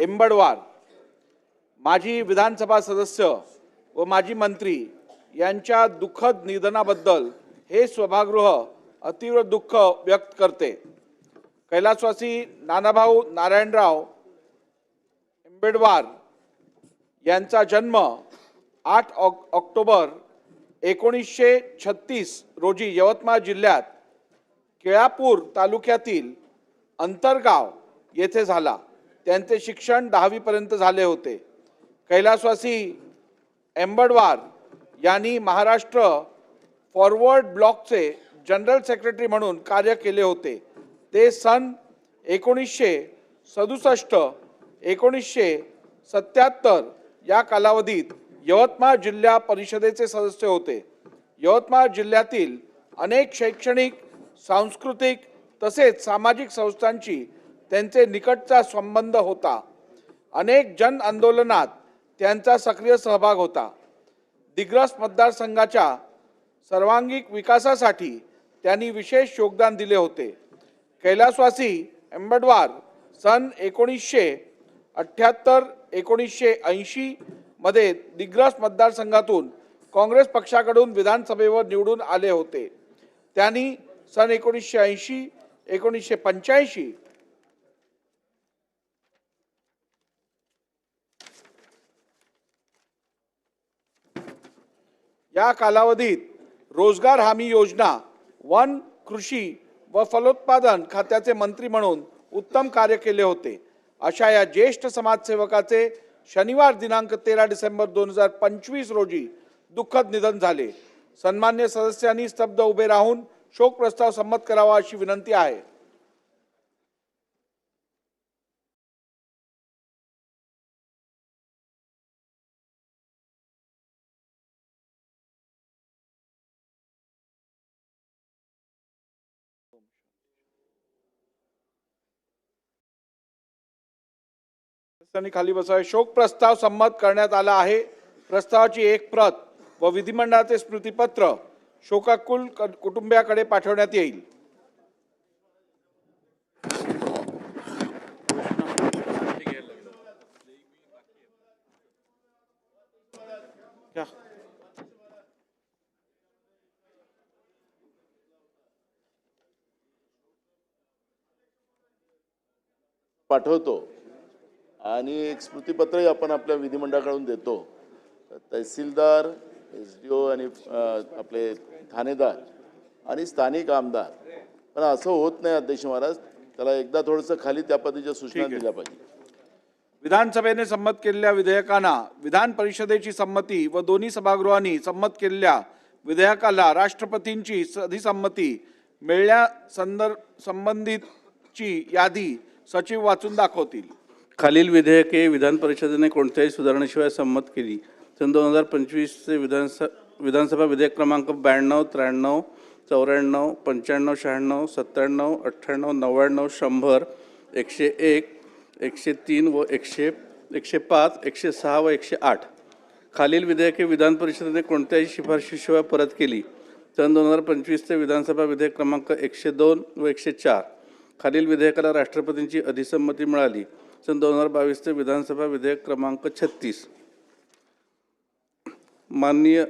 एंबडवार माजी विधानसभा सदस्य व माजी मंत्री यांच्या दुःखद निधनाबद्दल हे सभागृह अतीव्र दुःख व्यक्त करते. कैलासवासी नानाभाऊ नारायणराव एंबडवार यांचा जन्म 8 ऑक्टोबर 1936 रोजी यवतमाळ जिल्ह्यात केळापूर तालुक्यातील अंतरगाव येथे झाला. त्यांचे शिक्षण 10वी पर्यंत झाले होते. कैलासवासी एंबडवार यांनी महाराष्ट्र फॉरवर्ड ब्लॉकचे जनरल सेक्रेटरी म्हणून कार्य केले होते. ते सन 1967 1977 या कालावधीत यवतमाळ जिल्हा परिषदेचे सदस्य होते. यवतमाळ जिल्ह्यातील अनेक शैक्षणिक, सांस्कृतिक तसेच सामाजिक संस्थांशी त्यांचे निकटचा संबंध होता. अनेक जन आंदोलनात त्यांचा सक्रिय सहभाग होता. दिग्रस मतदारसंघाच्या सर्वांगीण विकासासाठी त्यांनी विशेष योगदान दिले होते. कैलासवासी एम्बडवार सन 1978-1980 मध्ये दिग्रस मतदारसंघातून काँग्रेस पक्षाकडून विधानसभेवर निवडून आले होते. त्यांनी सन 1980, 1985 या कालावधीत रोजगार हमी योजना, वन, कृषी व फलोत्पादन खात्याचे मंत्री म्हणून उत्तम कार्य केले होते. अशा या ज्येष्ठ समाजसेवकाचे शनिवार दिनांक 13 डिसेंबर 2025 रोजी दुःखद निधन झाले. सन्मान्य सदस्यांनी स्तब्ध उभे राहून शोक प्रस्ताव संमत करावा अशी विनंती आहे. सदस्यांनी खाली बसावे. शोक प्रस्ताव संमत करण्यात आला आहे. प्रस्तावाची एक प्रत व विधिमंडळाचे स्मृतिपत्र शोकाकुल कुटुंबियाकडे पाठवण्यात येईल. पाठवतो आणि एक स्मृतिपत्रही आपण आपल्या विधिमंडळाकडून देतो. तहसीलदार, SDO आणि आपले ठाणेदार आणि स्थानिक आमदार. पण असं होत नाही अध्यक्ष महाराज, त्याला एकदा थोडंसं खाली त्या पद्धतीच्या सूचना दिल्या पाहिजे. विधानसभेने संमत केलेल्या विधेयकांना विधान परिषदेची संमती व दोन्ही सभागृहांनी संमत केलेल्या विधेयकाला राष्ट्रपतींची अधिसंमती मिळण्या संबंधितची यादी सचिव वाचून दाखवतील. खालील विधेयके विधान परिषदेने कोणत्याही सुधारणेशिवाय संमत केली. सन 2025चे विधानसभा विधेयक क्रमांक 92, 93, 94, 95, 96, 97, 98, 99, 100, 101, 103 व 105, 106 व 108. खालील विधेयके विधान परिषदेने कोणत्याही शिफारशीशिवाय परत केली. सन 2025चे विधानसभा विधेयक क्रमांक 102 व 104. खालील विधेयकाला राष्ट्रपतींची अधिसंमती मिळाली. सन 2022चे विधानसभा विधेयक क्रमांक 36. माननीय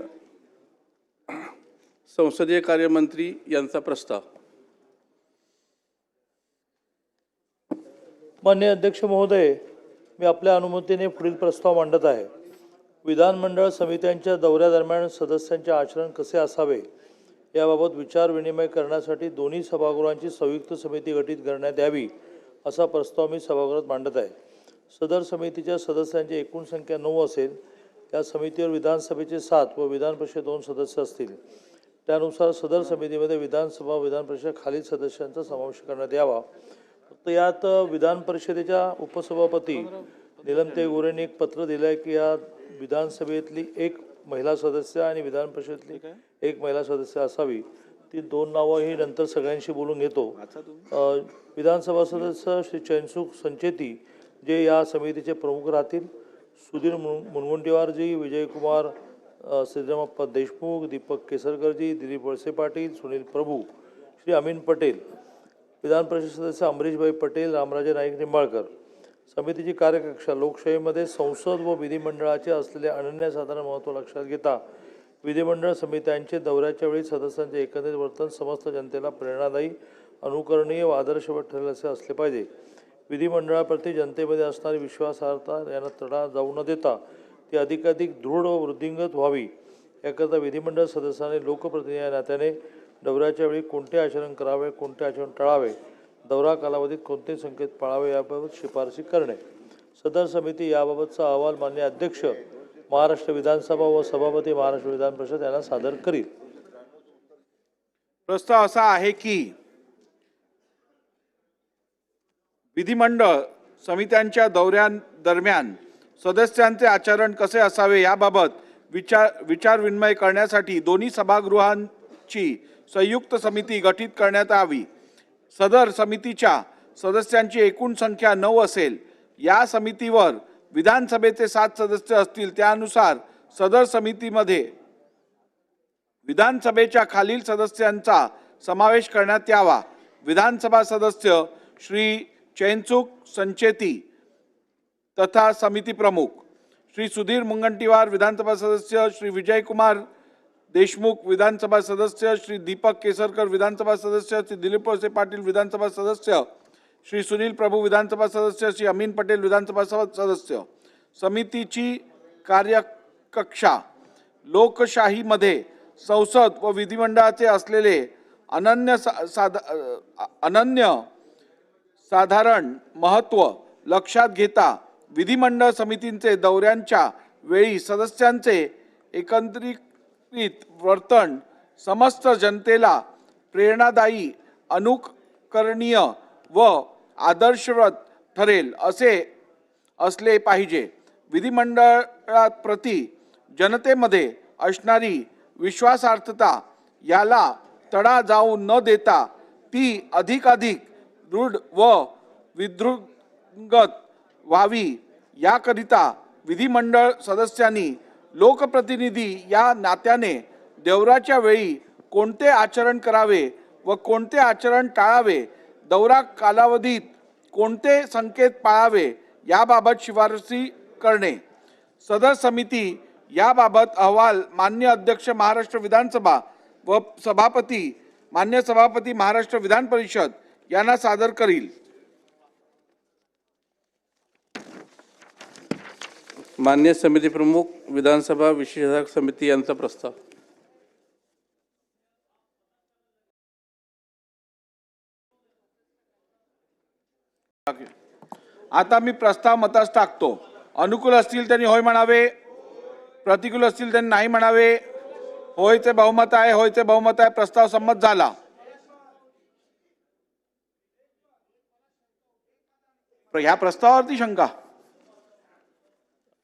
संसदीय कार्यमंत्री यांचा प्रस्ताव. माननीय अध्यक्ष महोदय, मी आपल्या अनुमतीने पुढील प्रस्ताव मांडत आहे. विधानमंडळ समित्यांच्या दौऱ्यादरम्यान सदस्यांचे आचरण कसे असावे याबाबत विचार विनिमय करण्यासाठी दोन्ही सभागृहांची संयुक्त समिती गठीत करण्यात यावी असा प्रस्ताव मी सभागृहात मांडत आहे. सदर समितीच्या सदस्यांची एकूण संख्या 9 असेल. या समितीवर विधानसभेचे 7 व विधान परिषद 2 सदस्य असतील. त्यानुसार सदर समितीमध्ये विधानसभा विधान परिषद खालील सदस्यांचा समावेश करण्यात यावा. फक्त यात विधान परिषदेच्या उपसभापती नीलमताई गोरेंनी एक पत्र दिलं आहे की या विधानसभेतली एक महिला सदस्य आणि विधान परिषदेतली एक महिला सदस्य असावी. ती 2 नावं ही नंतर सगळ्यांशी बोलून घेतो. विधानसभा सदस्य श्री चैनसुख संचेती जे या समितीचे प्रमुख राहतील. सुधीर मुनगंटीवारजी, विजयकुमार श्रीरामप्पा देशमुख, दीपक केसरकरजी, दिलीप वळसे पाटील, सुनील प्रभू, श्री अमीन पटेल, विधान परिषद सदस्य अमरीशभाई पटेल, रामराजे नाईक निंबाळकर. समितीची कार्यकक्षा लोकशाहीमध्ये संसद व विधिमंडळाचे असलेले अनन्यसाधारण महत्त्व लक्षात घेता विधिमंडळ समित्यांचे दौऱ्याच्या वेळी सदस्यांचे एकंदरीत वर्तन समस्त जनतेला प्रेरणादायी, अनुकरणीय व आदर्शवत ठरेल असे असले पाहिजे. विधिमंडळाप्रती जनतेमध्ये असणारी विश्वासार्हता यांना तडा जाऊ न देता ती अधिकाधिक दृढ व वृद्धिंगत व्हावी याकरता विधिमंडळ सदस्यांनी लोकप्रतिनिधी या नात्याने दौऱ्याच्या वेळी कोणते आचरण करावे, कोणते आचरण टाळावे, दौरा कालावधीत कोणते संकेत पाळावे याबाबत शिफारशी करणे. सदर समिती याबाबतचा अहवाल माननीय अध्यक्ष महाराष्ट्र विधानसभा व सभापती महाराष्ट्र विधान परिषद यांना सादर करील. प्रस्ताव असा आहे की विधिमंडळ समित्यांच्या दौऱ्यांदरम्यान सदस्यांचे आचरण कसे असावे याबाबत विचार विनिमय करण्यासाठी दोन्ही सभागृहांची संयुक्त समिती गठीत करण्यात यावी. सदर समितीच्या सदस्यांची एकूण संख्या 9 असेल. या समितीवर विधानसभेचे 7 सदस्य असतील. त्यानुसार सदर समितीमध्ये विधानसभेच्या खालील सदस्यांचा समावेश करण्यात यावा. विधानसभा सदस्य श्री चैनसुख संचेती तथा समिती प्रमुख श्री सुधीर मुनगंटीवार, विधानसभा सदस्य श्री विजय कुमार देशमुख, विधानसभा सदस्य श्री दीपक केसरकर, विधानसभा सदस्य श्री दिलीप वळसे पाटील, विधानसभा सदस्य श्री सुनील प्रभू, विधानसभा सदस्य श्री अमीन पटेल, विधानसभा सदस्य. समितीची कार्यकक्षा लोकशाहीमध्ये संसद व विधिमंडळाचे असलेले अनन्य साधारण महत्त्व लक्षात घेता विधिमंडळ समितींचे दौऱ्यांच्या वेळी सदस्यांचे एकत्रित वर्तन समस्त जनतेला प्रेरणादायी, अनुकरणीय व आदर्शवत ठरेल असे असले पाहिजे. विधिमंडळाप्रती जनतेमध्ये असणारी विश्वासार्हता याला तडा जाऊ न देता ती अधिकाधिक दृढ व विद्रुगत व्हावी याकरिता विधिमंडळ सदस्यांनी लोकप्रतिनिधी या नात्याने दौऱ्याच्या वेळी कोणते आचरण करावे व कोणते आचरण टाळावे, दौरा कालावधीत कोणते संकेत पाळावे याबाबत शिफारसी करणे. सदर समिती याबाबत अहवाल मान्य अध्यक्ष महाराष्ट्र विधानसभा व मान्य सभापती महाराष्ट्र विधान परिषद यांना सादर करील. मान्य समिती प्रमुख, विधानसभा विशेषाधिकार समिती यांचा प्रस्ताव. आता मी प्रस्ताव मतास टाकतो. अनुकूल असतील त्यांनी होय म्हणावे, प्रतिकूल असतील त्यांनी नाही म्हणावे. होयचे बहुमत आहे, होयचे बहुमत आहे. प्रस्ताव संमत झाला. ह्या प्रस्तावावरती शंका,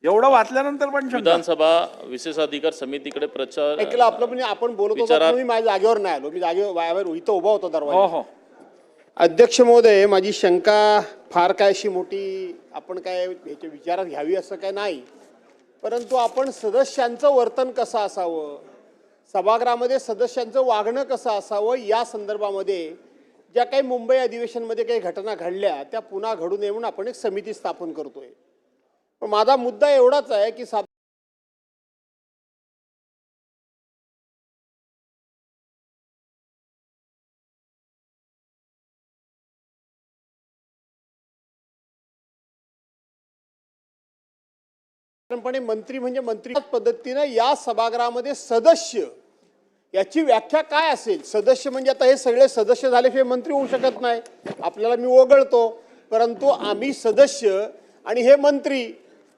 एवढं वाचल्यानंतर पण शंका. विधानसभा विशेषाधिकार समितीकडे प्रचार ऐकलं आपलं, म्हणजे आपण बोलत होतो विचारात- मी माझ्या जागेवर नाही आलो, मी जागेवर इथं उभा होतो हो दरवाजा. हो. अध्यक्ष महोदय, माझी शंका फार काय अशी मोठी आपण काय याच्या विचारात घ्यावी असं काय नाही, परंतु आपण सदस्यांचं वर्तन कसं असावं, सभागृहामध्ये सदस्यांचं वागणं कसं असावं या संदर्भामध्ये ज्या काही मुंबई अधिवेशनमध्ये काही घटना घडल्या त्या पुन्हा घडू नये म्हणून आपण एक समिती स्थापन करतोय. पण माझा मुद्दा एवढाच आहे की मंत्री म्हणजे मंत्री पद्धतीने या सभागृहामध्ये सदस्य याची व्याख्या काय असेल. सदस्य म्हणजे आता हे सगळे सदस्य झाल्याशिवाय मंत्री होऊ शकत नाही. आपल्याला मी ओघळतो, परंतु आम्ही सदस्य आणि हे मंत्री,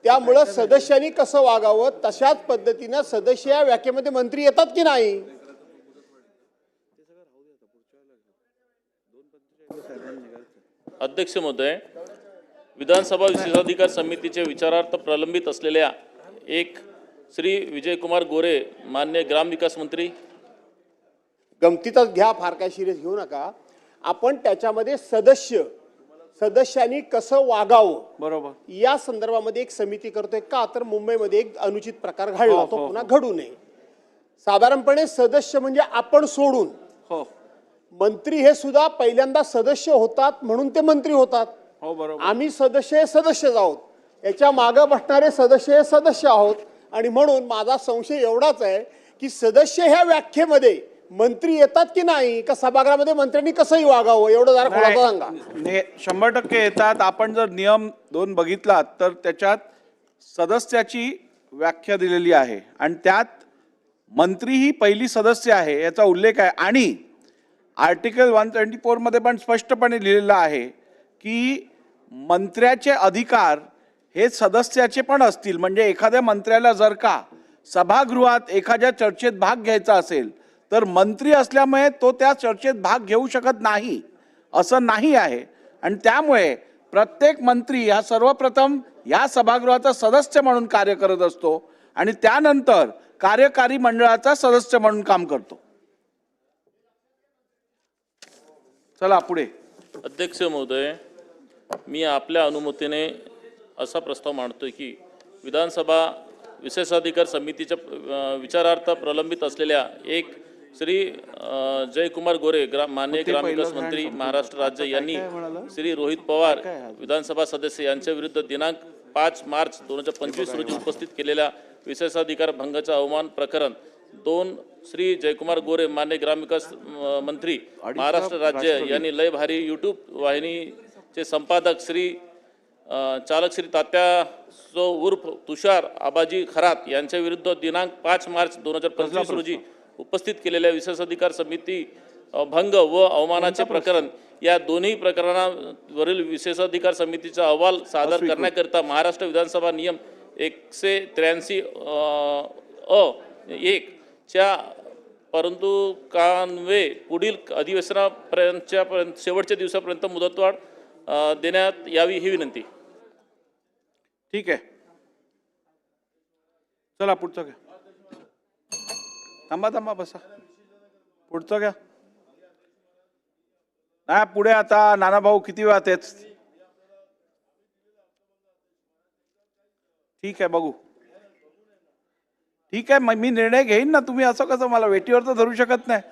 त्यामुळं सदस्यांनी कसं वागावं तशाच पद्धतीनं सदस्य या व्याख्येमध्ये मंत्री येतात की नाही. अध्यक्ष महोदय, विधानसभा विशेषाधिकार समितीचे विचारार्थ प्रलंबित असलेल्या एक श्री विजयकुमार गोरे, मान्य ग्रामविकास मंत्री. गमतीतच घ्या, फार काय सिरियस घेऊ नका. आपण त्याच्यामध्ये सदस्यांनी कसं वागावं बरोबर या संदर्भामध्ये एक समिती करतोय का, तर मुंबईमध्ये एक अनुचित प्रकार घडला, तो पुन्हा घडू नये. साधारणपणे सदस्य म्हणजे आपण सोडून हो मंत्री हे सुद्धा पहिल्यांदा सदस्य होतात म्हणून ते मंत्री होतात. हो बरोबर. आम्ही सदस्य हे सदस्यच आहोत, याच्या मागे बसणारे सदस्य हे सदस्य आहोत. आणि म्हणून माझा संशय एवढाच आहे की सदस्य ह्या व्याख्येमध्ये मंत्री येतात की नाही, का सभागृहामध्ये मंत्र्यांनी कसंही वागावं, एवढं जरा खुलासा सांगा. 100% येतात. आपण जर नियम 2 बघितलात तर त्याच्यात सदस्याची व्याख्या दिलेली आहे आणि त्यात मंत्री ही पहिली सदस्य आहे याचा उल्लेख आहे. आणि आर्टिकल 124 मध्ये पण स्पष्टपणे लिहिलेलं आहे की मंत्र्याचे अधिकार हे सदस्याचे पण असतील. म्हणजे एखाद्या मंत्र्याला जर का सभागृहात एखाद्या चर्चेत भाग घ्यायचा असेल तर मंत्री असल्यामुळे तो त्या चर्चेत भाग घेऊ शकत नाही असं नाही आहे. आणि त्यामुळे प्रत्येक मंत्री हा सर्वप्रथम या सभागृहाचा सदस्य म्हणून कार्य करत असतो आणि त्यानंतर कार्यकारी मंडळाचा सदस्य म्हणून काम करतो. चला पुढे. अध्यक्ष महोदय, मी आपल्या अनुमतीने असा प्रस्ताव मांडतोय की विधानसभा विशेषाधिकार समितीच्या विचारार्थ प्रलंबित असलेल्या एक श्री जयकुमार गोरे मान्य ग्रामविकास मंत्री महाराष्ट्र राज्य यांनी श्री रोहित पवार विधानसभा सदस्य यांच्या विरुद्ध दिनांक 5 मार्च 2025 रोजी उपस्थित केलेल्या विशेषाधिकार भंगाचा अवमान प्रकरण 2 श्री जयकुमार गोरे मान्य ग्रामविकास मंत्री महाराष्ट्र राज्य यांनी लय भारी यूट्यूब वाहिनीचे संपादक श्री चालक श्री तात्या सो उर्फ तुषार आबाजी खरात यांच्या विरुद्ध दिनांक 5 मार्च 2025 रोजी उपस्थित केलेल्या विशेषाधिकार समिती भंग व अवमानाचे प्रकरण या दोन्ही प्रकरणावरील विशेषाधिकार समितीचा अहवाल सादर करण्याकरिता महाराष्ट्र विधानसभा नियम 183 1 च्या परंतु कान्वे पुढील अधिवेशनापर्यंतच्या शेवटच्या दिवसापर्यंत मुदतवाढ देण्यात यावी ही विनंती. ठीक आहे, चला पुढचं घ्या. थांबा बसा, पुढचं घ्या. नाही पुढे आता नाना भाऊ किती वेळा तेच. ठीक आहे, बघू. ठीक आहे, मग मी निर्णय घेईन ना. तुम्ही असं कसं मला वेटीवर तर धरू शकत नाही.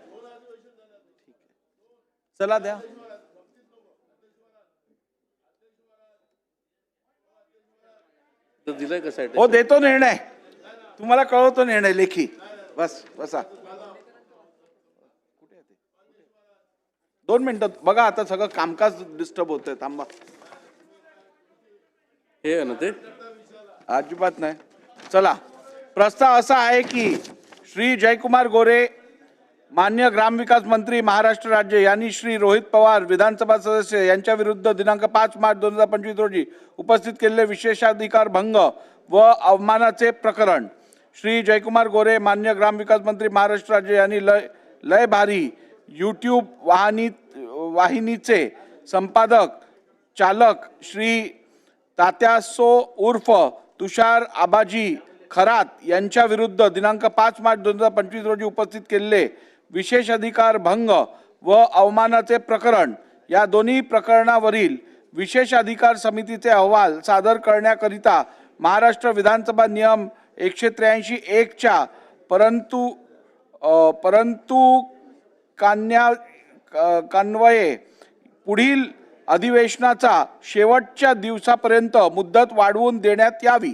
चला द्या. दिलंय कसं हो देतो निर्णय, तुम्हाला कळवतो निर्णय लेखी. बस बसा. 2 मिनिटं बघा, आता सगळं कामकाज डिस्टर्ब होतंय. थांबा. हे आहे ना ते अजिबात नाही. चला, प्रस्ताव असा आहे की श्री जयकुमार गोरे मान्य ग्रामविकास मंत्री महाराष्ट्र राज्य यांनी श्री रोहित पवार विधानसभा सदस्य यांच्या विरुद्ध दिनांक 5 मार्च 2025 रोजी उपस्थित केलेले विशेषाधिकार भंग व अवमानाचे प्रकरण श्री जयकुमार गोरे मान्य ग्रामविकास मंत्री महाराष्ट्र राज्य यांनी लय भारी यूट्यूब वाहिनीचे संपादक चालक श्री तात्या सो उर्फ तुषार आबाजी खरात यांच्या विरुद्ध दिनांक 5 मार्च 2025 रोजी उपस्थित केलेले विशेषाधिकार भंग व अवमानाचे प्रकरण या दोन्ही प्रकरणावरील विशेषाधिकार समितीचे अहवाल सादर करण्याकरिता महाराष्ट्र विधानसभा नियम 183 1 च्या परंतु कान्वये पुढील अधिवेशनाचा शेवटच्या दिवसापर्यंत मुदत वाढवून देण्यात यावी.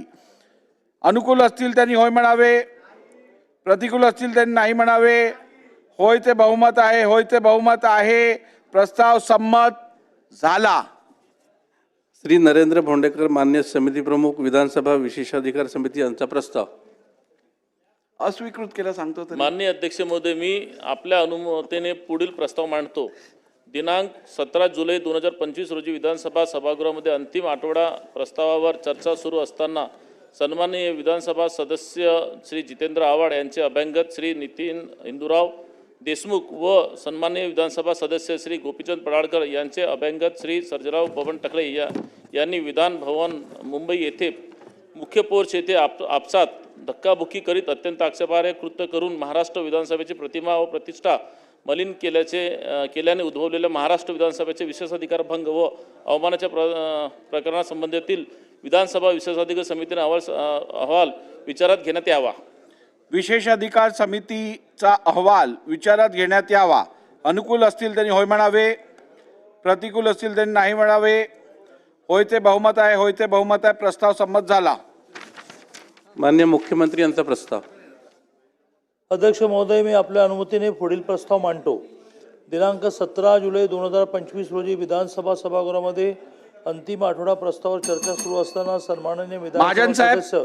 अनुकूल असतील त्यांनी होय म्हणावे, प्रतिकूल असतील त्यांनी नाही म्हणावे. होय ते बहुमत आहे, होय ते बहुमत आहे. प्रस्ताव संमत झाला. श्री नरेंद्र भोंडेकर मान्य समिती प्रमुख विधानसभा विशेषाधिकार समिती यांचा प्रस्ताव अस्वीकृत केला सांगतो. माननीय अध्यक्ष महोदय, मी आपल्या अनुमतीने पुढील प्रस्ताव मांडतो. दिनांक 17 जुलै 2025 रोजी विधानसभा सभागृहामध्ये अंतिम आठवडा प्रस्तावावर चर्चा सुरू असताना सन्माननीय विधानसभा सदस्य श्री जितेंद्र आव्हाड यांचे अभ्यंगत श्री नितीन इंदुराव देशमुख व सन्माननीय विधानसभा सदस्य श्री गोपीचंद पडाळकर यांचे अभ्यंगत श्री सर्जेराव बबन टकले यांनी विधान भवन मुंबई येथे मुख्य पोर्च येथे आपसात धक्काबुक्की करीत अत्यंत आक्षेपार्ह कृत्य करून महाराष्ट्र विधानसभेची प्रतिमा व प्रतिष्ठा मलिन केल्याने उद्भवलेल्या महाराष्ट्र विधानसभेचे विशेषाधिकार भंग व अवमानाच्या प्रकरणासंबंधातील विधानसभा विशेषाधिकार समितीने अहवाल विचारात घेण्यात यावा. विशेषाधिकार समितीचा अहवाल विचारात घेण्यात यावा. अनुकूल असतील त्यांनी होय म्हणावे, प्रतिकूल असतील त्यांनी नाही म्हणावे. होय ते बहुमत आहे, होय ते बहुमत आहे. प्रस्ताव संमत झाला. मान्य मुख्यमंत्री यांचा प्रस्ताव. अध्यक्ष महोदय, मी आपल्या अनुमतीने पुढील प्रस्ताव मांडतो. दिनांक 17 जुलै 2025 रोजी विधानसभा सभागृहामध्ये अंतिम आठवडा प्रस्तावावर चर्चा सुरू असताना सन्माननीय विधानसभा सदस्य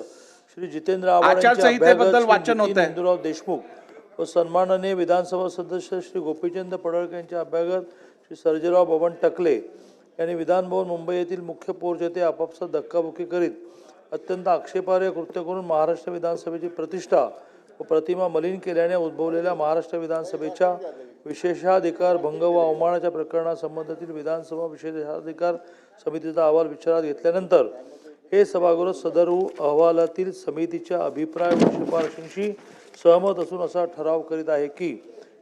श्री जितेंद्र आव्हाड यांचे इंदुराव देशमुख व सन्माननीय विधानसभा सदस्य श्री गोपीचंद पडळकर यांचे अभ्यागत श्री सर्जेराव बबन टकले यांनी विधानभवन मुंबई येथील मुख्य पोर्च येथे आपापसात धक्काबुक्की करीत अत्यंत आक्षेपार्ह कृत्य करून महाराष्ट्र विधानसभेची प्रतिष्ठा व प्रतिमा मलिन केल्याने उद्भवलेल्या महाराष्ट्र विधानसभेच्या विशेषाधिकार भंग व अवमानाच्या प्रकरणासंबंधातील विधानसभा विशेषाधिकार समितीचा अहवाल विचारात घेतल्यानंतर हे सभागृह सदर अहवालातील समितीच्या अभिप्राय व शिफारशींशी सहमत असून असा ठराव करीत आहे की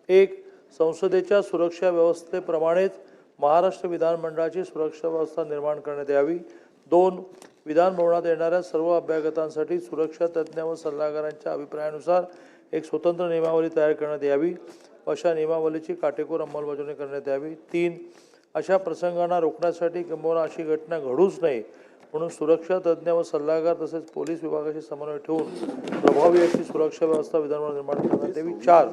1. संसदेच्या सुरक्षा व्यवस्थेप्रमाणेच महाराष्ट्र विधानमंडळाची सुरक्षा व्यवस्था निर्माण करण्यात यावी. 2. विधान भवनात येणाऱ्या सर्व अभ्यागतांसाठी सुरक्षा तज्ज्ञ व सल्लागारांच्या अभिप्रायानुसार एक स्वतंत्र नियमावली तयार करण्यात यावी. अशा नियमावलीची काटेकोर अंमलबजावणी करण्यात यावी. 3. अशा प्रसंगांना रोखण्यासाठी किंबहुना अशी घटना घडूच नये म्हणून सुरक्षा तज्ज्ञ व सल्लागार तसेच पोलीस विभागाशी समन्वय ठेवून प्रभावी अशी सुरक्षा व्यवस्था विधानभवनात निर्माण करण्यात यावी. 4.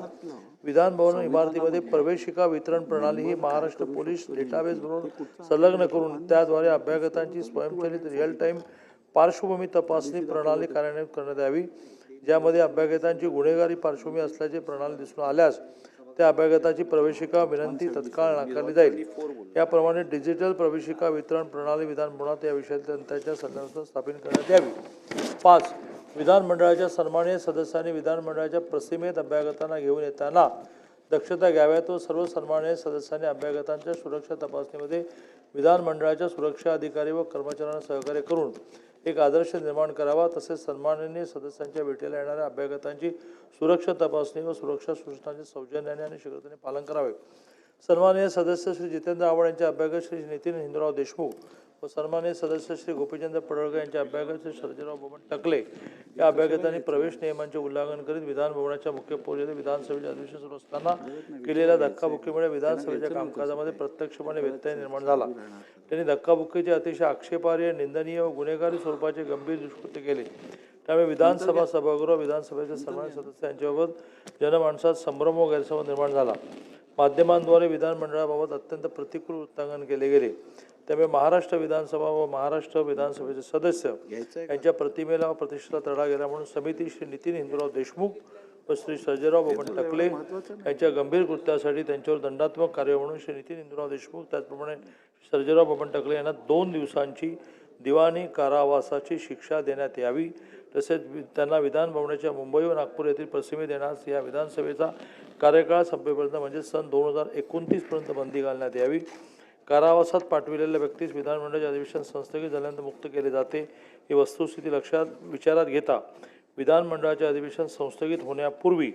विधान भवन इमारतीमध्ये प्रवेशिका वितरण प्रणाली ही महाराष्ट्र पोलीस डेटाबेस बरोबर संलग्न करून त्याद्वारे अभ्यागतांची स्वयंचलित रिअल टाइम पार्श्वभूमी तपासणी प्रणाली कार्यान्वित करण्यात यावी. ज्यामध्ये अभ्यागतांची गुन्हेगारी पार्श्वभूमी असल्याची प्रणाली दिसून आल्यास त्या अभ्यागताची प्रवेशिका विनंती तत्काळ नाकारली जाईल. याप्रमाणे डिजिटल प्रवेशिका वितरण प्रणाली विधान भवनात या विषयात त्यांच्या सल्ल्यानुसार स्थापित करण्यात यावी. 5. विधानमंडळाच्या सन्माननीय सदस्यांनी विधानमंडळाच्या प्रसिमेत अभ्यागतांना घेऊन येताना दक्षता घ्याव्यात व सर्व सन्माननीय सदस्यांनी अभ्यागतांच्या सुरक्षा तपासणीमध्ये विधानमंडळाच्या सुरक्षा अधिकारी व कर्मचाऱ्यांना सहकार्य करून एक आदर्श निर्माण करावा. तसेच सन्माननीय सदस्यांच्या भेटीला येणाऱ्या अभ्यागतांची सुरक्षा तपासणी व सुरक्षा सूचनांचे सौजन्याने आणि शीघ्रतेने पालन करावे. सन्माननीय सदस्य श्री जितेंद्र आव्हाड यांचे अभ्यागत श्री नितीन हिंदुराव देशमुख व सन्माननीय सदस्य श्री गोपीचंद्र पडळकर यांचे अभ्यागत श्री सर्जेराव बबन टकले या अभ्यागतांनी प्रवेश नियमांचे उल्लंघन करीत विधान भवनाच्या मुख्य पोर्यात विधानसभेचे अधिवेशन सुरू असताना केलेल्या धक्काबुक्कीमुळे विधानसभेच्या कामकाजामध्ये प्रत्यक्षपणे व्यत्यय निर्माण झाला. त्यांनी धक्काबुक्कीचे अतिशय आक्षेपार्ह, निंदनीय व गुन्हेगारी स्वरूपाचे गंभीर दुष्कृत्य केले. त्यामुळे विधानसभा सभागृह विधानसभेचे सन्मानित सदस्य यांच्याबाबत जनमानसात संभ्रम व गैरसमज निर्माण झाला. माध्यमांद्वारे विधानमंडळाबाबत अत्यंत प्रतिकूल वृत्तांकन केले गेले. त्यामुळे महाराष्ट्र विधानसभा व महाराष्ट्र विधानसभेचे सदस्य यांच्या प्रतिमेला व प्रतिष्ठेला तडा गेला म्हणून समिती श्री नितीन हिंदुराव देशमुख व श्री सर्जेराव बबन टकले यांच्या गंभीर कृत्यासाठी त्यांच्यावर दंडात्मक कार्यवाही म्हणून श्री नितीन हिंदुराव देशमुख त्याचप्रमाणे सर्जेराव बबन टकले यांना 2 दिवसांची दिवाणी कारावासाची शिक्षा देण्यात यावी. तसेच त्यांना विधान भवनाच्या मुंबई व नागपूर येथील प्रसिमेत येण्यास या विधानसभेचा कार्यकाळ संपेपर्यंत म्हणजे सन 2029 पर्यंत बंदी घालण्यात यावी. कारावासात पाठविलेल्या व्यक्तीस विधानमंडळाचे अधिवेशन संस्थगित झाल्यानंतर मुक्त केले जाते ही वस्तुस्थिती विचारात घेता विधानमंडळाचे अधिवेशन संस्थगित होण्यापूर्वी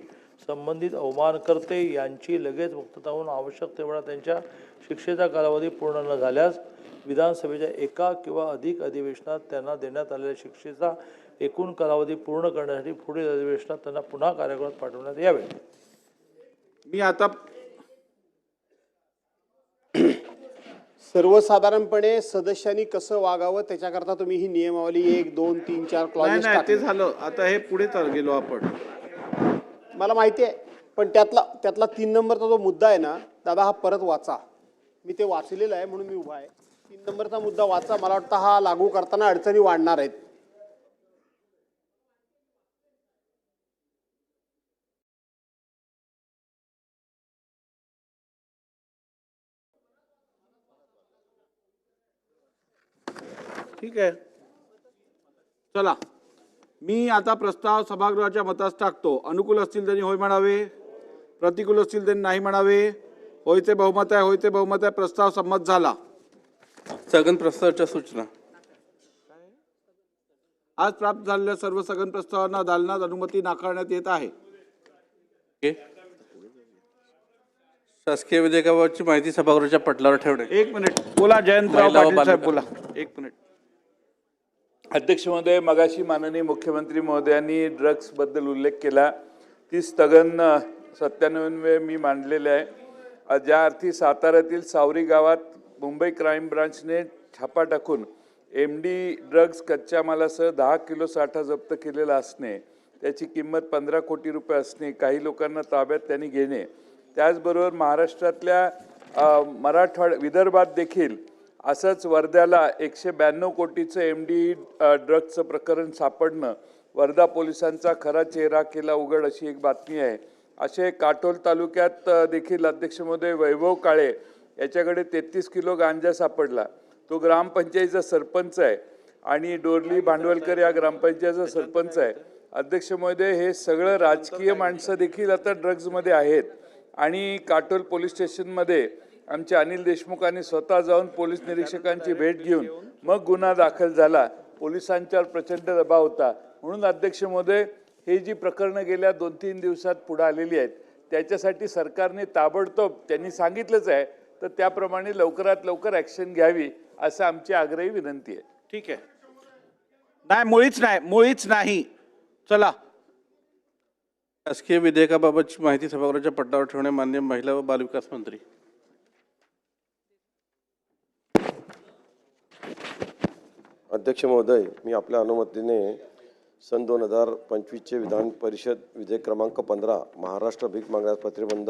संबंधित अवमानकर्ते यांची लगेच मुक्तता होऊन आवश्यक तेवढा त्यांच्या शिक्षेचा कालावधी पूर्ण न झाल्यास विधानसभेच्या एका किंवा अधिक अधिवेशनात त्यांना देण्यात आलेल्या शिक्षेचा एकूण कालावधी पूर्ण करण्यासाठी पुढील अधिवेशनात त्यांना पुन्हा कार्यक्रमात पाठवण्यात यावे. मी आता सर्वसाधारणपणे सदस्यांनी कसं वागावं त्याच्याकरता तुम्ही ही नियमावली 1, 2, 3, 4 क्लॉजेस नाही ते झालं. आता हे पुढे तर गेलो आपण. मला माहिती आहे, पण त्यातला 3 नंबरचा जो मुद्दा आहे ना दादा, हा परत वाचा. मी ते वाचलेलं आहे म्हणून मी उभा आहे. 3 नंबरचा मुद्दा वाचा. मला वाटतं हा लागू करताना अडचणी वाढणार आहेत. ठीक आहे, चला. मी आता प्रस्ताव सभागृहाच्या मतास टाकतो. अनुकूल असतील त्यांनी होय म्हणावे, प्रतिकूल असतील त्यांनी नाही म्हणावे. होयचे बहुमत आहे, होयचे बहुमत आहे. प्रस्ताव संमत झाला. स्थगन प्रस्तावाच्या सूचना. आज प्राप्त झालेल्या सर्व स्थगन प्रस्तावांना दालनात अनुमती नाकारण्यात येत आहे. शासकीय विधेयकाबाबतची माहिती सभागृहाच्या पटलावर ठेवणे. 1 मिनिट बोला. जयंतराव पाटील साहेब बोला. 1 मिनिट. अध्यक्ष महोदय, मगाशी माननीय मुख्यमंत्री महोदयांनी ड्रग्सबद्दल उल्लेख केला. ती स्थगन 97 मी मांडलेले आहे. ज्या अर्थी साताऱ्यातील सावरी गावात मुंबई क्राईम ब्रांचने छापा टाकून MD ड्रग्ज कच्च्या मालासह 10 किलो साठा जप्त केलेला असणे, त्याची किंमत 15 कोटी रुपये असणे, काही लोकांना ताब्यात त्यांनी घेणे, त्याचबरोबर महाराष्ट्रातल्या विदर्भात देखील असंच वर्ध्याला 192 कोटीचं MD ड्रग्जचं प्रकरण सापडणं, वर्धा पोलिसांचा खरा चेहरा केला उघड अशी एक बातमी आहे. असे काटोल तालुक्यात देखील अध्यक्ष महोदय वैभव काळे याच्याकडे 33 किलो गांजा सापडला. तो ग्रामपंचायतीचा सरपंच आहे आणि डोरली भांडवलकर या ग्रामपंचायतीचा सरपंच आहे. अध्यक्ष महोदय, हे सगळं राजकीय माणसं देखील आता ड्रग्जमध्ये आहेत. आणि काटोल पोलीस स्टेशनमध्ये आमचे अनिल देशमुखांनी स्वतः जाऊन पोलीस निरीक्षकांची भेट घेऊन मग गुन्हा दाखल झाला. पोलिसांच्यावर प्रचंड दबाव होता. म्हणून अध्यक्ष महोदय, हे जी प्रकरणं गेल्या 2-3 दिवसात पुढे आलेली आहेत त्याच्यासाठी सरकारने ताबडतोब, त्यांनी सांगितलंच आहे, तर त्याप्रमाणे लवकरात लवकर ॲक्शन घ्यावी असं आमची आग्रही विनंती आहे. ठीक आहे. नाही, मुळीच नाही. चला. शासकीय विधेयकाबाबतची माहिती सभागृहाच्या पटलावर ठेवणे मान्य महिला व बालविकास मंत्री. अध्यक्ष महोदय, मी आपल्या अनुमतीने सन 2025चे विधान परिषद विधेयक क्रमांक 15 महाराष्ट्र भीक मागण्यास प्रतिबंध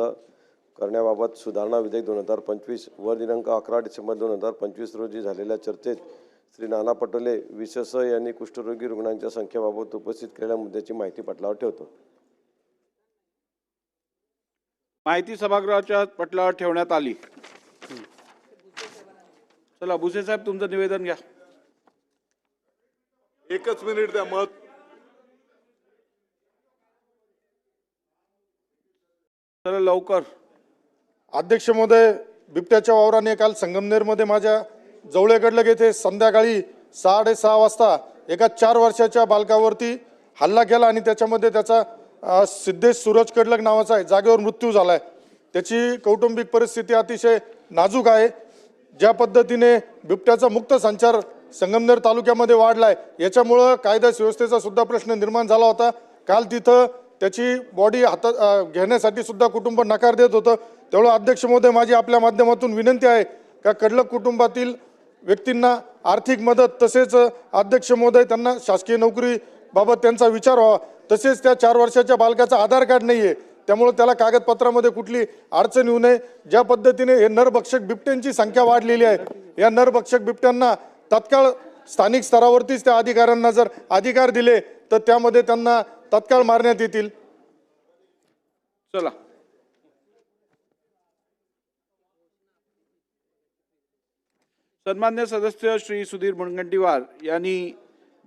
करण्याबाबत सुधारणा विधेयक 2025 वर दिनांक 11 डिसेंबर 2025 रोजी झालेल्या चर्चेत श्री नाना पटोले विशेष यांनी कुष्ठरोगी रुग्णांच्या संख्येबाबत उपस्थित केलेल्या मुद्द्याची माहिती पटलावर ठेवतो. माहिती सभागृहाच्या पटलावर ठेवण्यात आली. चला, भुसे साहेब तुमचं निवेदन घ्या. एकच मिनिट द्या. मत चला लवकर. अध्यक्ष महोदय, बिबट्याच्या वावराने काल संगमनेरमध्ये माझ्या जवळेकडलं येथे संध्याकाळी 6:30 वाजता एका 4 वर्षाच्या बालकावरती हल्ला केला आणि त्याच्यामध्ये त्याचा सिद्धेश सूरज कडलक नावाचा आहे जागेवर मृत्यू झाला आहे. त्याची कौटुंबिक परिस्थिती अतिशय नाजूक आहे. ज्या पद्धतीने बिबट्याचा मुक्त संचार संगमनेर तालुक्यामध्ये वाढला आहे याच्यामुळं कायदा सुव्यवस्थेचा सुद्धा प्रश्न निर्माण झाला होता. काल तिथं त्याची बॉडी हातात घेण्यासाठी सुद्धा कुटुंब नकार देत होतं. त्यामुळे अध्यक्ष महोदय, माझी आपल्या माध्यमातून विनंती आहे का कडलक कुटुंबातील व्यक्तींना आर्थिक मदत तसेच अध्यक्ष महोदय त्यांना शासकीय नोकरीबाबत त्यांचा विचार व्हावा. तसेच त्या 4 वर्षाच्या बालकाचा आधार कार्ड नाही आहे, त्यामुळे त्याला कागदपत्रामध्ये कुठली अडचण येऊ नये. ज्या पद्धतीने हे नरभक्षक बिबट्यांची संख्या वाढलेली आहे, या नरभक्षक बिबट्यांना तत्काळ स्थानिक स्तरावरतीच त्या अधिकाऱ्यांना जर अधिकार दिले तर त्यामध्ये त्यांना तत्काळ मारण्यात येतील. चला. सन्मान्य सदस्य श्री सुधीर मुनगंटीवार यांनी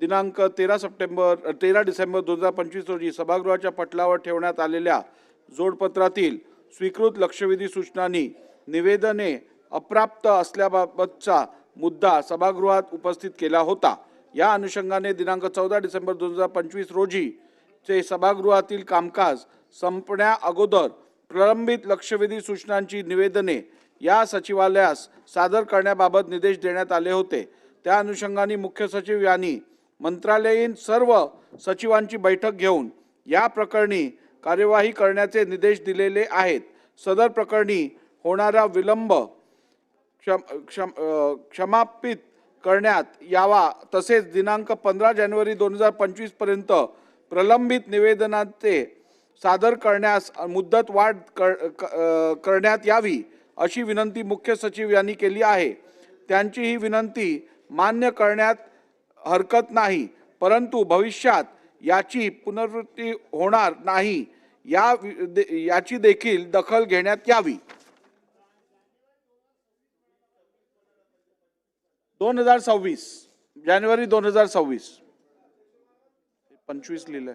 दिनांक 13 डिसेंबर 2025 रोजी सभागृहाच्या पटलावर ठेवण्यात आलेल्या जोडपत्रातील स्वीकृत लक्षवेधी सूचनांनी निवेदने अप्राप्त असल्याबाबतचा मुद्दा सभागृहात उपस्थित केला होता. या अनुषंगाने दिनांक 14 डिसेंबर 2025 रोजी चे सभागृहातील कामकाज संपण्या अगोदर प्रलंबित लक्षवेधी सूचनांची निवेदने या सचिवालयास सादर करण्याबाबत निर्देश देण्यात आले होते. त्या अनुषंगाने मुख्य सचिव यांनी मंत्रालयीन सर्व सचिवांची बैठक घेऊन या प्रकरणी कार्यवाही करण्याचे निर्देश दिलेले आहेत. सदर प्रकरणी होणारा विलंब क्षमापित करण्यात यावा. तसेच दिनांक 15 जानेवारी 2025 पर्यंत प्रलंबित निवेदनाचे सादर करण्यास मुदत वाढ करण्यात यावी अशी विनंती मुख्य सचिव यांनी केली आहे. त्यांची ही विनंती मान्य करण्यात हरकत नाही, परंतु भविष्यात याची पुनरावृत्ती होणार नाही याची देखील दखल घेण्यात यावी. 2026 जानेवारी 2026 25 लिहिलंय.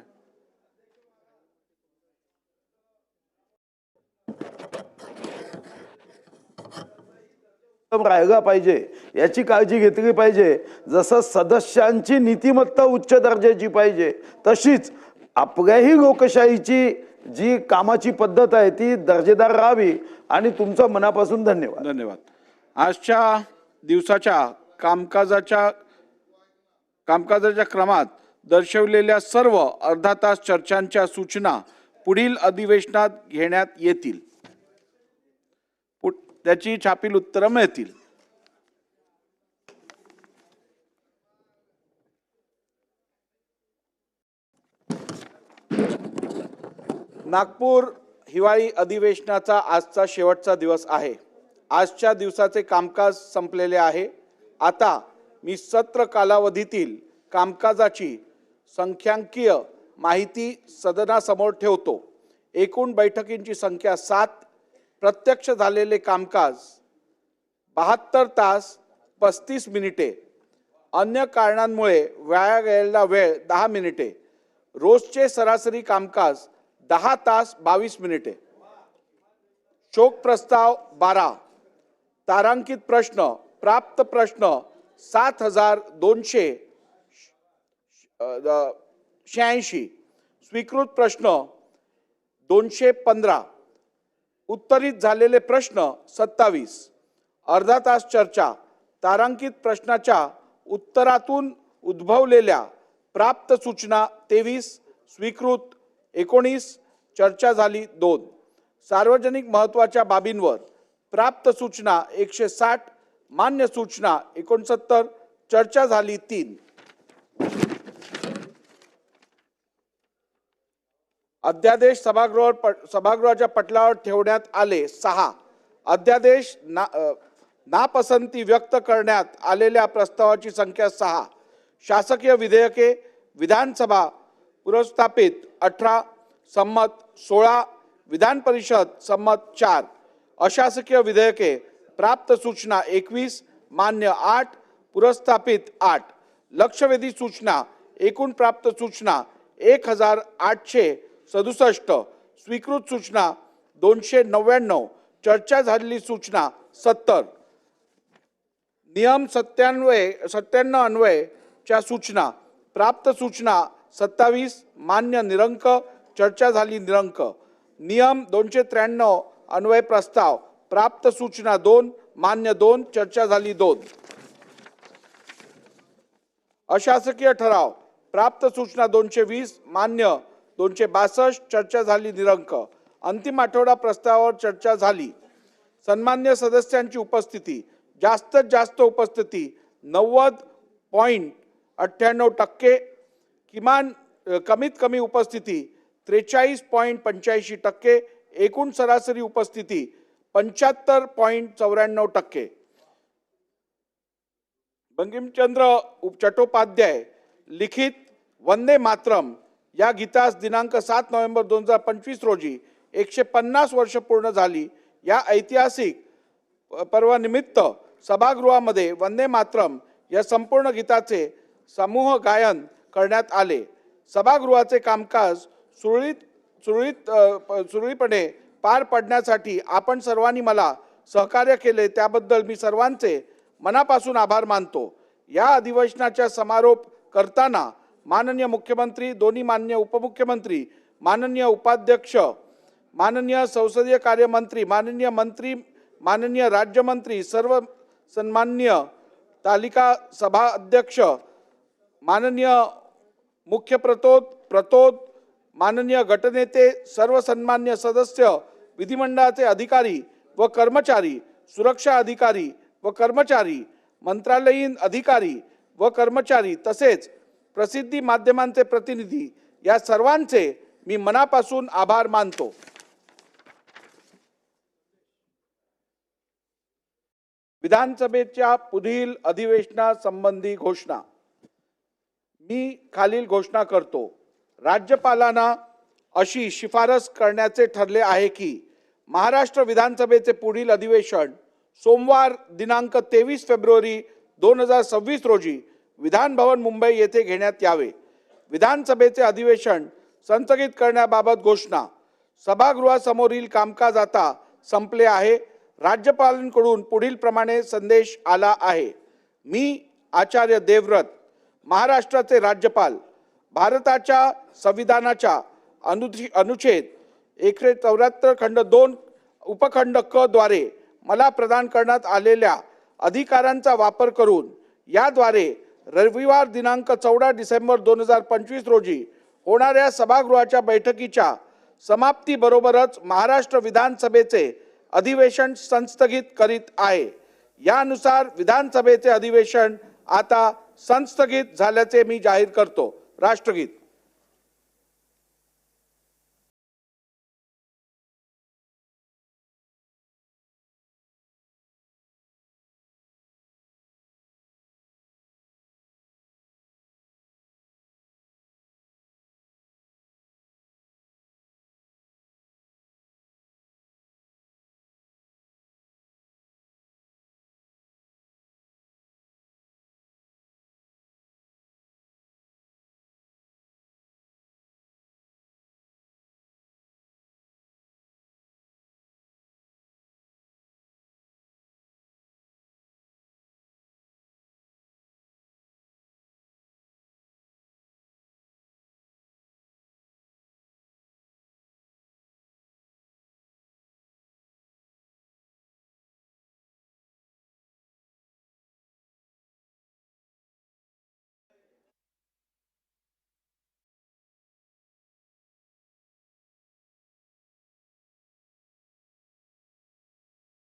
राहिला पाहिजे याची काळजी घेतली पाहिजे. जसं सदस्यांची नीतिमत्ता उच्च दर्जाची पाहिजे तशीच आपल्याही लोकशाहीची जी कामाची पद्धत आहे ती दर्जेदार राहावी. आणि तुमचं मनापासून धन्यवाद. धन्यवाद. आजच्या दिवसाच्या कामकाजाच्या क्रमात दर्शवलेल्या सर्व अर्धा तास चर्चांच्या सूचना पुढील अधिवेशनात घेण्यात येतील. त्याची छापील उत्तरं मिळतील. नागपूर हिवाळी अधिवेशनाचा आजचा शेवटचा दिवस आहे. आजच्या दिवसाचे कामकाज संपलेले आहे. आता मी सत्र कालावधीतील कामकाजाची संख्यांकीय माहिती सदनासमोर ठेवतो. एकूण बैठकींची संख्या 7. प्रत्यक्ष झालेले कामकाज 72 तास 35 मिनिटे. अन्य कारणांमुळे वाया गेलेला वेळ 10 मिनिटे. रोजचे सरासरी कामकाज 10 तास 22 मिनिटे. शोक प्रस्ताव 12. तारांकित प्रश्न प्राप्त प्रश्न 7286. स्वीकृत प्रश्न 215. उत्तरित झालेले प्रश्न 27. अर्धा तास चर्चा. तारांकित प्रश्नाच्या उत्तरातून उद्भवलेल्या प्राप्त सूचना 23, स्वीकृत 19, चर्चा झाली 2. सार्वजनिक महत्त्वाच्या बाबींवर प्राप्त सूचना 160, मान्य सूचना 69, चर्चा झाली 3. अध्यादेश सभागृहाच्या पटलावर ठेवण्यात आले 6. अध्यादेश नापसंती व्यक्त करण्यात आलेल्या प्रस्तावाची संख्या 6. शासकीय विधेयके विधानसभा पुरस्तापित 18, संमत 16, विधान परिषद संमत 4. अशासकीय विधेयके प्राप्त सूचना 21, मान्य 8, पुरस्तापित 8. लक्षवेधी सूचना एकूण प्राप्त सूचना 1867, स्वीकृत सूचना 299, चर्चा झालेली सूचना 70. नियम 97 अन्वयच्या सूचना प्राप्त सूचना 27, मान्य निरंक, चर्चा झाली निरंक. नियम 293 अन्वय प्रस्ताव प्राप्त सूचना 2, मान्य 2, चर्चा झाली 2. अशासकीय ठराव प्राप्त सूचना 220, मान्य 262, चर्चा झाली निरंक. अंतिम आठवडा प्रस्तावावर चर्चा झाली. सन्मान्य सदस्यांची उपस्थिती जास्तीत जास्त उपस्थिती 90.98%, किमान कमीत कमी उपस्थिती 43.85%, एकूण सरासरी उपस्थिती 75.94%. बंकिमचंद्र चट्टोपाध्याय लिखित वंदे मातरम या गीतास दिनांक 7 नोव्हेंबर 2025 रोजी 150 वर्ष पूर्ण झाली. या ऐतिहासिक पर्वानिमित्त सभागृहामध्ये वंदे मातरम या संपूर्ण गीताचे समूह गायन करण्यात आले. सभागृहाचे कामकाज सुरळीतपणे पार पडण्यासाठी आपण सर्वांनी मला सहकार्य केले त्याबद्दल मी सर्वांचे मनापासून आभार मानतो. या अधिवेशनाचा समारोप करताना माननीय मुख्यमंत्री, दोन्ही माननीय उपमुख्यमंत्री, माननीय उपाध्यक्ष, माननीय संसदीय कार्यमंत्री, माननीय मंत्री, माननीय राज्यमंत्री, सर्व सन्माननीय तालिका सभा अध्यक्ष, माननीय मुख्य प्रतोद, माननीय गटनेते, सर्व सन्मान्य सदस्य, विधिमंडळाचे अधिकारी व कर्मचारी, सुरक्षा अधिकारी व कर्मचारी, मंत्रालयीन अधिकारी व कर्मचारी तसेच प्रसिद्धी माध्यमांचे प्रतिनिधी या सर्वांचे मी मनापासून आभार मानतो. विधानसभेच्या पुढील अधिवेशनासंबंधी घोषणा. मी खालील घोषणा करतो. राज्यपालांना अशी शिफारस करण्याचे ठरले आहे की महाराष्ट्र विधानसभेचे पुढील अधिवेशन सोमवार दिनांक 23 फेब्रुवारी 2026 रोजी विधान भवन मुंबई येथे घेण्यात यावे. विधानसभेचे अधिवेशन संस्थगित करण्याबाबत घोषणा. सभागृहासमोरील कामकाज आता संपले आहे. राज्यपालांकडून पुढील प्रमाणे संदेश आला आहे. मी आचार्य देवव्रत, महाराष्ट्राचे राज्यपाल, भारताच्या संविधानाच्या अनुच्छेद 174 खंड 2 उपखंड क द्वारे मला प्रदान करण्यात आलेल्या अधिकारांचा वापर करून याद्वारे रविवार दिनांक 14 डिसेंबर 2025 रोजी होणाऱ्या सभागृहाच्या बैठकीच्या समाप्तीबरोबरच महाराष्ट्र विधानसभेचे अधिवेशन संस्थगित करीत आहे. यानुसार विधानसभेचे अधिवेशन आता संस्थगित झाल्याचे मी जाहीर करतो. राष्ट्रगीत.